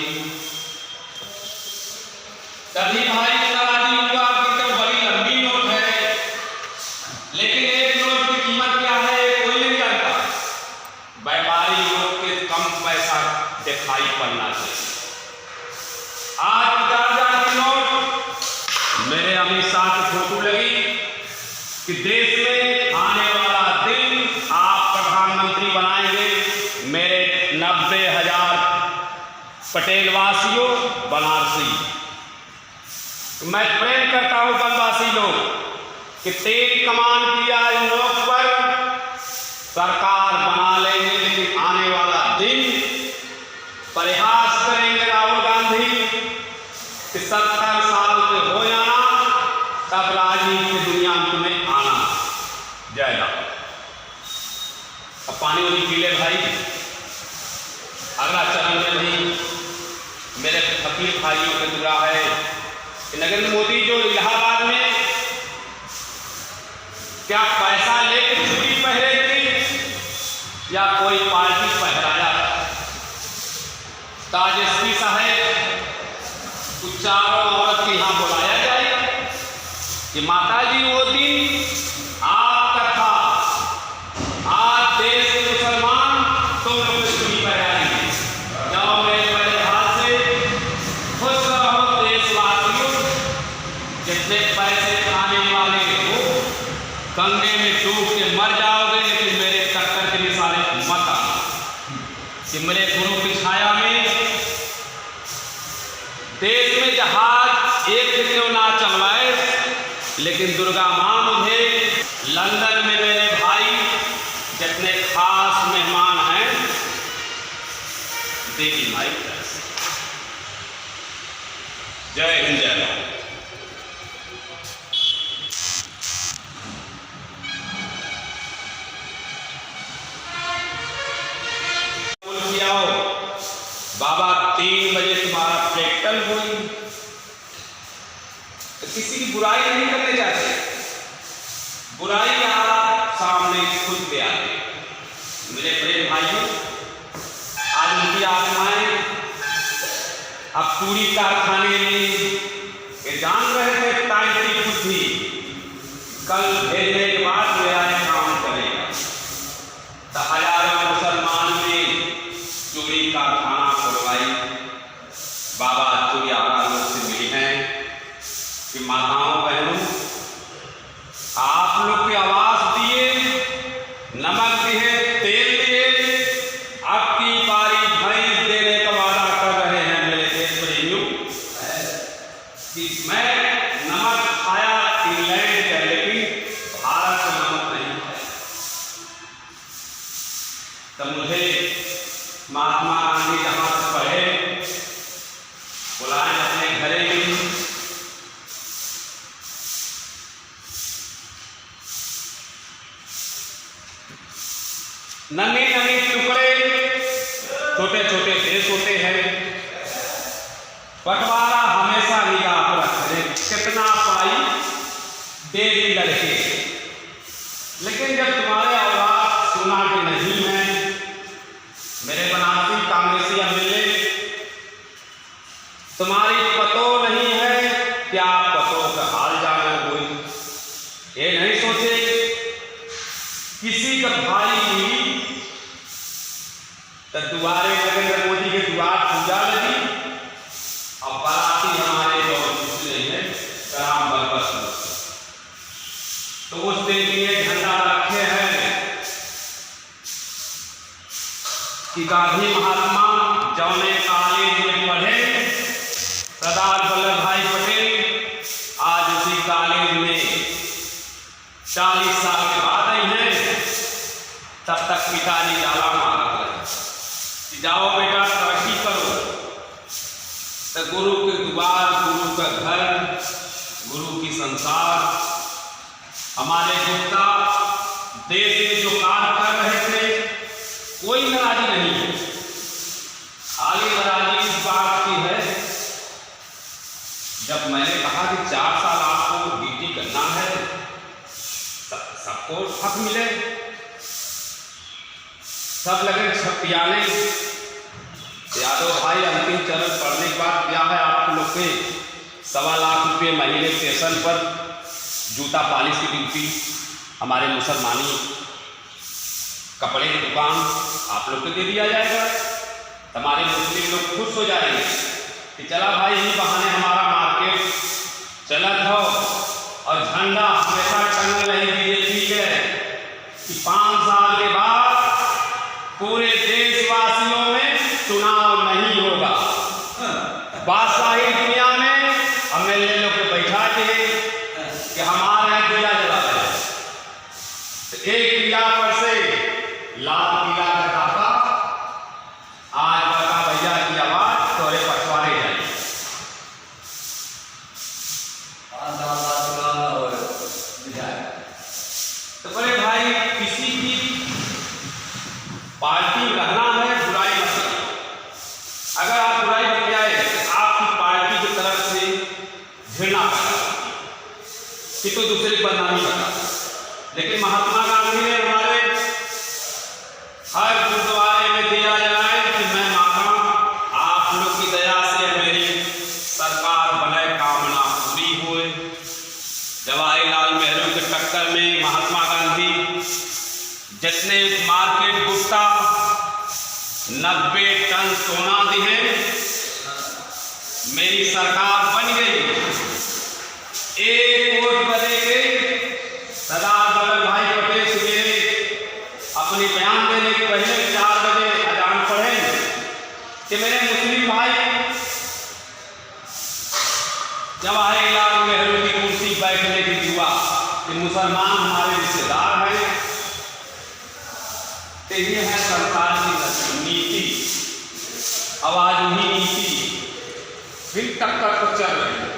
S9: तभी भाई राजी हुआ कि तो बड़ी लंबी नोट है, लेकिन एक नोट की कीमत क्या है कोई नहीं जानता। व्यापारी नोट के कम पैसा दिखाई पड़ना चाहिए। आज 50,000 की नोट मेरे अमित शाह की फोटो लगी कि देश में आने वाला दिन आप प्रधानमंत्री बनाएंगे। मेरे 90,000 पटेल वासियों, बनारसी, मैं प्रेम करता हूं बनवासी लोग कि तेज कमान की आज नोक पर सरकार बना लेंगे, लेकिन आने वाला दिन प्रयास करेंगे राहुल गांधी कि 70 साल के हो जाना, तब राजनीति की दुनिया में तुम्हें आना जाएगा। अब पानी वाली पीले भाई, अगला चरण में भी मेरे फकीर भाइयों के दुआ है कि नरेंद्र मोदी जो इलाहाबाद में क्या पैसा लेके चूड़ी पहरे थी या कोई पार्टी पहराया, ताजस्वी साहब कुछ चारों औरत के यहाँ बुलाया जाए कि माता जी वो दिन आपका था, आज देश के मुसलमान तुम लोग चूड़ी पहराएंगे। जाओ मेरे बड़े हाथ से खुश रहो देशवासियों, जितने पैसे खाने वाले हो गंगे में डूब के मर जाओगे, लेकिन मेरे टक्कर के निशाने मत आना कि मेरे गुरु की छाया में देश में जहाज एक क्यों ना चलवाए, लेकिन दुर्गा माँ मुझे लंदन में मेरे भाई जितने खास मेहमान हैं देवी माई। जय हिंद, जय भारत। बाबा 3 बजे तुम्हारा प्रैक्टिकल हुई, तो किसी की बुराई नहीं करने जाते, बुराई आप सामने खुद ले आते। मेरे प्रेम भाइयों, आज उनकी आत्माएं अब पूरी कारखाने में ये जान रहे थे तांत्रिक बुद्धि कल भेजने के बाद मेरा काम करेगा, तो हजारों मुसलमान ने चूड़ी कारखाना खुलवाई। बाबा चूड़ियारा लोग से मिली हैं,
S20: आप लोग के आवास दिए, नमक दिए, तेल दिए, अब की बारी भैंस देने का वादा कर रहे हैं मेरे देश प्रेमियों कि मैं नमक खाया इंग्लैंड का, लेकिन भारत का नमक नहीं है। तो मुझे महात्मा गांधी जहां से पढ़े बुलाए अपने घरे में, नन्हे नन्हे टुकड़े, छोटे छोटे देश होते हैं, बंटवारा हमेशा निगाह पर रखे, कितना पाई देवी लड़के, लेकिन जब तुम्हारे औलाद सुना कि नहीं है, मेरे बनारसी कांग्रेसी एमएलए, तुम्हारी पतो नहीं है क्या पतो का हाल जाना, कोई ये नहीं सोचे किसी का भाई हुई तो दुआरे नरेंद्र मोदी के द्वार पूजा लगी, अब बाराती हमारे जो नहीं है राम बलबस, तो उस दिन ये झंडा रखे हैं कि गांधी महात्मा जौने कॉलेज में पढ़े सरदार वल्लभ भाई पटेल आज उसी कॉलेज में 40 साल के बाद आई हैं, तब तक पिताजी डाला मारत रहे कि जाओ बेटा तरक्की करो। तो गुरु के द्वार, गुरु का घर, गुरु की संसार, हमारे गुप्ता देश में जो कार्य कर रहे थे कोई नाराजी नहीं है, खाली नाराजी इस बात की है जब मैंने कहा कि 4 साल आपको ड्यूटी करना है, सबको हक मिले, सब लगे छपियाने। यादव भाई अंतिम चरण पढ़ने के बाद क्या है आप लोग के 1.25 लाख रुपये महीने स्टेशन पर जूता पॉलिश की ड्यूटी, हमारे मुसलमानी कपड़े की दुकान आप लोग को दे दिया जाएगा, हमारे मुस्लिम लोग खुश हो जाएंगे कि चला भाई इसी बहाने हमारा मार्केट चलत हो, और झंडा हमेशा टंग रही बीजेपी के कि 5 साल के बाद पूरे देशवासियों में चुनाव नहीं होगा। बादशाही दुनिया में एमएलए लोग को बैठा के कि हमारे यहाँ दिया जला है, तो एक दिया पर से लाल किला का दाता आज बता भैया की आवाज तोरे पछवाड़े जाए। तो बोले भाई किसी की पार्टी रहना है, बुराई मत करो, अगर आप बुराई बन जाए आपकी पार्टी की तरफ से घृणा पैदा कि तो दूसरे की बदनामी करना। लेकिन महात्मा गांधी ने हमारे हर गुरुद्वारे में दिया जलाए कि मैं माता आप लोग की दया से मेरी सरकार बने, कामना पूरी हुए। जवाहरलाल नेहरू के टक्कर में महात्मा गांधी जितने मार्केट गुप्ता 90 टन सोना दिए, मेरी सरकार बन गई। 1 वोट बदे के सरदार वल्लभ भाई पटेल सवेरे अपनी बयान देने के पहले 4 बजे अजान पढ़े कि मेरे मुस्लिम भाई जवाहरलाल नेहरू की कुर्सी बैठने की दुआ कि मुसलमान हमारे रिश्तेदार हैं, ये है सरकार की नीति। आवाज ही नीति फिर टक्कर पर चल रही है।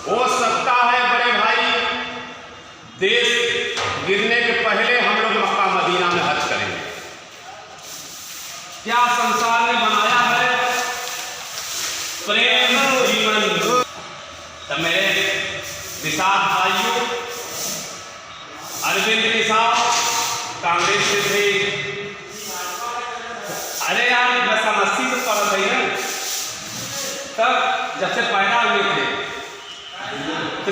S20: हो सकता है बड़े भाई देश गिरने के पहले हम लोग मक्का मदीना में हज करेंगे। क्या संसार ने बनाया है प्रेम जीवन। तो मेरे निषाद भाइयों, अरविंद निषाद कांग्रेस से थे, अरे यार मैं समस्ती तो पढ़ रही है तब जब से पैदा हुए थे तो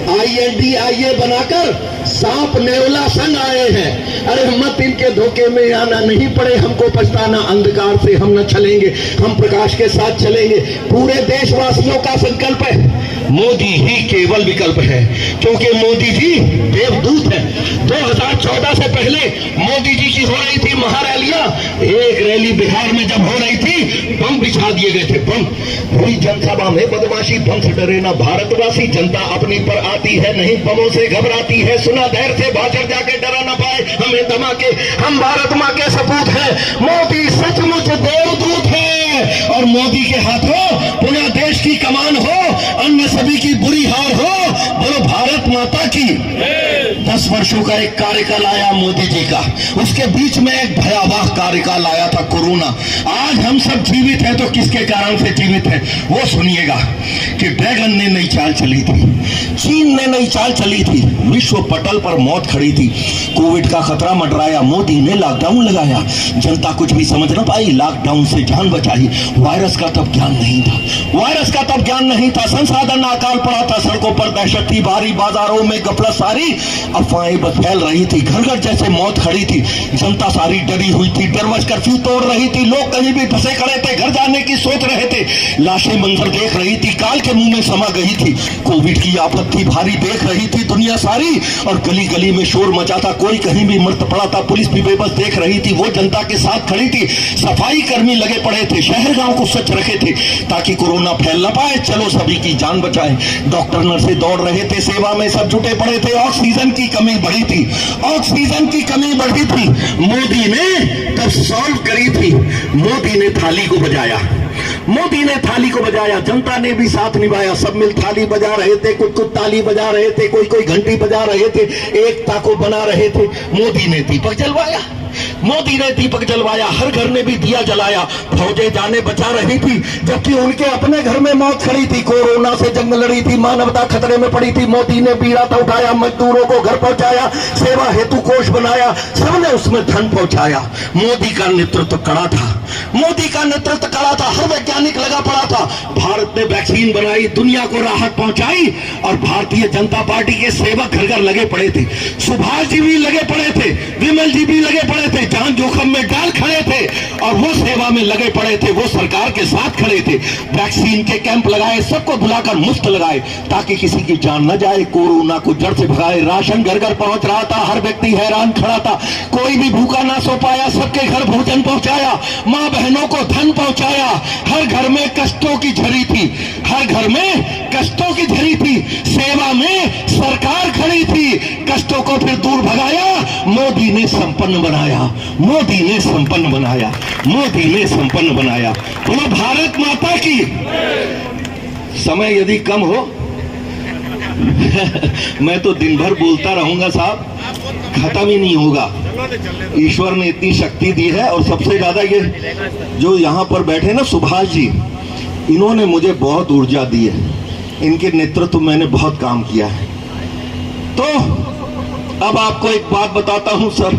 S21: INDIA बनाकर सांप नेवला संग आए हैं। अरे मत इनके धोखे में आना, नहीं पड़े हमको पछताना। अंधकार से हम न चलेंगे, हम प्रकाश के साथ चलेंगे। पूरे देशवासियों का संकल्प है, मोदी ही केवल विकल्प है, क्योंकि मोदी जी देवदूत है। 2014 से पहले मोदी जी की हो रही थी महारैलियां। एक रैली बिहार में जब हो रही थी, बम बिछा दिए गए थे, बम। पूरी जनसभा में बदमाशी, बम से डरे ना भारतवासी। जनता अपनी पर आती है, नहीं बमों से घबराती है। सुना धैर्य से बाजार जाके डरा ना पाए हमें धमाके। हम भारत माँ के सपूत हैं, मोदी सचमुच देवदूत है। और मोदी के हाथों पुनः देश की कमान हो, अन्य सभी की बुरी हार हो। बोलो भारत माता की। 10 वर्षों का एक कार्यकाल आया मोदी जी का, उसके बीच में एक भयावह कार्यकाल आया था कोरोना। आज हम सब जीवित हैं तो किसके कारण से जीवित हैं वो सुनिएगा। कि ड्रैगन ने नई चाल चली थी, चीन ने नई चाल चली थी, विश्व पटल पर मौत खड़ी थी। कोविड का खतरा मंडराया, मोदी ने लॉकडाउन लगाया, जनता कुछ भी समझ न पाई, लॉकडाउन से जान बचाई। वायरस का तब ज्ञान नहीं था, वायरस का तब ज्ञान नहीं था। संसाधन अकाल पड़ा था, सड़कों पर दहशत थी भारी, बाजारों में गफलत सारी, अफवाहें बस फैल रही थी, घर घर जैसे मौत खड़ी थी। जनता सारी डरी हुई थी, डरवश कर्फ्यू तोड़ रही थी, लोग कहीं भी फंसे खड़े थे, घर जाने की सोच रहे थे, लाशें मंजर देख रही थी, काल के मुंह में समा गई थी। कोविड की आपत्ति भारी देख रही थी दुनिया सारी, और गली गली में शोर मचा था, कोई कहीं भी मृत पड़ा था, पुलिस भी बेबस देख रही थी। वो जनता के साथ खड़ी थी, सफाई कर्मी लगे पड़े थे, शहर गांव को स्वच्छ रखे थे ताकि कोरोना फैल ना पाए, चलो सभी की जान बचाए। डॉक्टर नर्से दौड़ रहे थे, सेवा में सब जुटे पड़े थे। ऑक्सीजन की कमी बढ़ी थी, ऑक्सीजन की कमी बढ़ी थी, मोदी ने तब सॉल्व करी थी। मोदी ने थाली को बजाया, मोदी ने थाली को बजाया, जनता ने भी साथ निभाया, सब मिल थाली बजा रहे थे, कुछ कुछ ताली बजा रहे थे, कोई कोई घंटी बजा रहे थे, एकता को बना रहे थे। मोदी ने दीपक जलवाया, मोदी ने दीपक जलवाया, हर घर ने भी दिया जलाया। फौजें जाने बचा रही थी, जबकि उनके अपने घर में मौत खड़ी थी। कोरोना से जंग लड़ी थी, मानवता खतरे में पड़ी थी। मोदी ने बीड़ा तो उठाया, मजदूरों को घर पहुंचाया, सेवा हेतु कोष बनाया, सबने उसमें धन पहुंचाया। मोदी का नेतृत्व कड़ा था, मोदी का नेतृत्व कड़ा था, हर वैज्ञानिक लगा पड़ा था। भारत ने वैक्सीन बनाई, दुनिया को राहत पहुंचाई, और भारतीय जनता पार्टी के सेवक घर घर लगे पड़े थे। सुभाष जी भी लगे पड़े थे, विमल जी भी लगे पड़े थे, जान जोखिम में डाल खड़े थे, और वो सेवा में लगे पड़े थे, वो सरकार के साथ खड़े थे। वैक्सीन के कैंप लगाए, सबको बुलाकर मुफ्त लगाए ताकि किसी की जान न जाए, कोरोना को जड़ से भगाए। राशन घर घर पहुंच रहा था, हर व्यक्ति हैरान खड़ा था, कोई भी भूखा ना सो पाया, सबके घर भोजन पहुंचाया, माँ बहनों को धन पहुंचाया। हर घर में कष्टों की झड़ी थी, हर घर में कष्टों की झड़ी थी, सेवा में सरकार खड़ी थी, कष्टों को फिर दूर भगाया। मोदी ने संपन्न बनाया, मोदी ने संपन्न बनाया, मोदी ने संपन्न बनाया। बोलो भारत माता की। समय यदि कम हो मैं तो दिन भर बोलता रहूंगा साहब, खत्म ही नहीं होगा। ईश्वर ने इतनी शक्ति दी है, और सबसे ज्यादा ये जो यहाँ पर बैठे ना सुभाष जी, इन्होंने मुझे बहुत ऊर्जा दी है, इनके नेतृत्व मैंने बहुत काम किया है। तो अब आपको एक बात बताता हूं सर,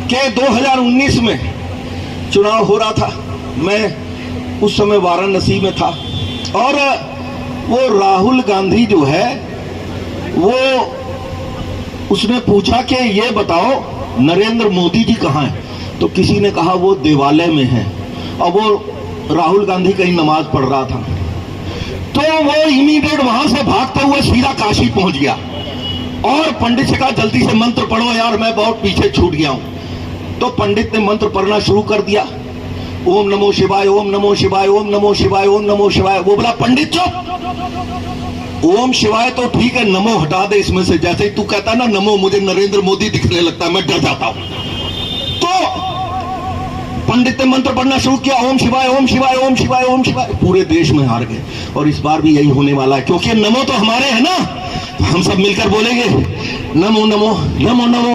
S21: कि 2019 में चुनाव हो रहा था, मैं उस समय वाराणसी में था, और वो राहुल गांधी जो है वो उसने पूछा कि ये बताओ नरेंद्र मोदी जी कहाँ हैं, तो किसी ने कहा वो देवालय में है, और वो राहुल गांधी कहीं नमाज पढ़ रहा था। तो वो इमीडिएट वहां से भागते हुए सीधा काशी पहुंच गया, और पंडित से कहा जल्दी से मंत्र पढ़ो यार, मैं बहुत पीछे छूट गया हूं। तो पंडित ने मंत्र पढ़ना शुरू कर दिया, ओम नमो शिवाय, ओम नमो शिवाय, ओम नमो शिवाय, ओम नमो शिवाय। वो बोला पंडित चुप, ओम शिवाय तो ठीक है, नमो हटा दे इसमें से। जैसे ही तू कहता ना नमो, मुझे नरेंद्र मोदी दिखने लगता है, मैं डर जाता हूं। तो पंडित ने मंत्र पढ़ना शुरू किया, ओम शिवाय, ओम शिवाय, ओम शिवाय, ओम शिवाय। पूरे देश में हार गए, और इस बार भी यही होने वाला है, क्योंकि नमो तो हमारे है ना, हम सब मिलकर बोलेंगे नमो नमो नमो नमो।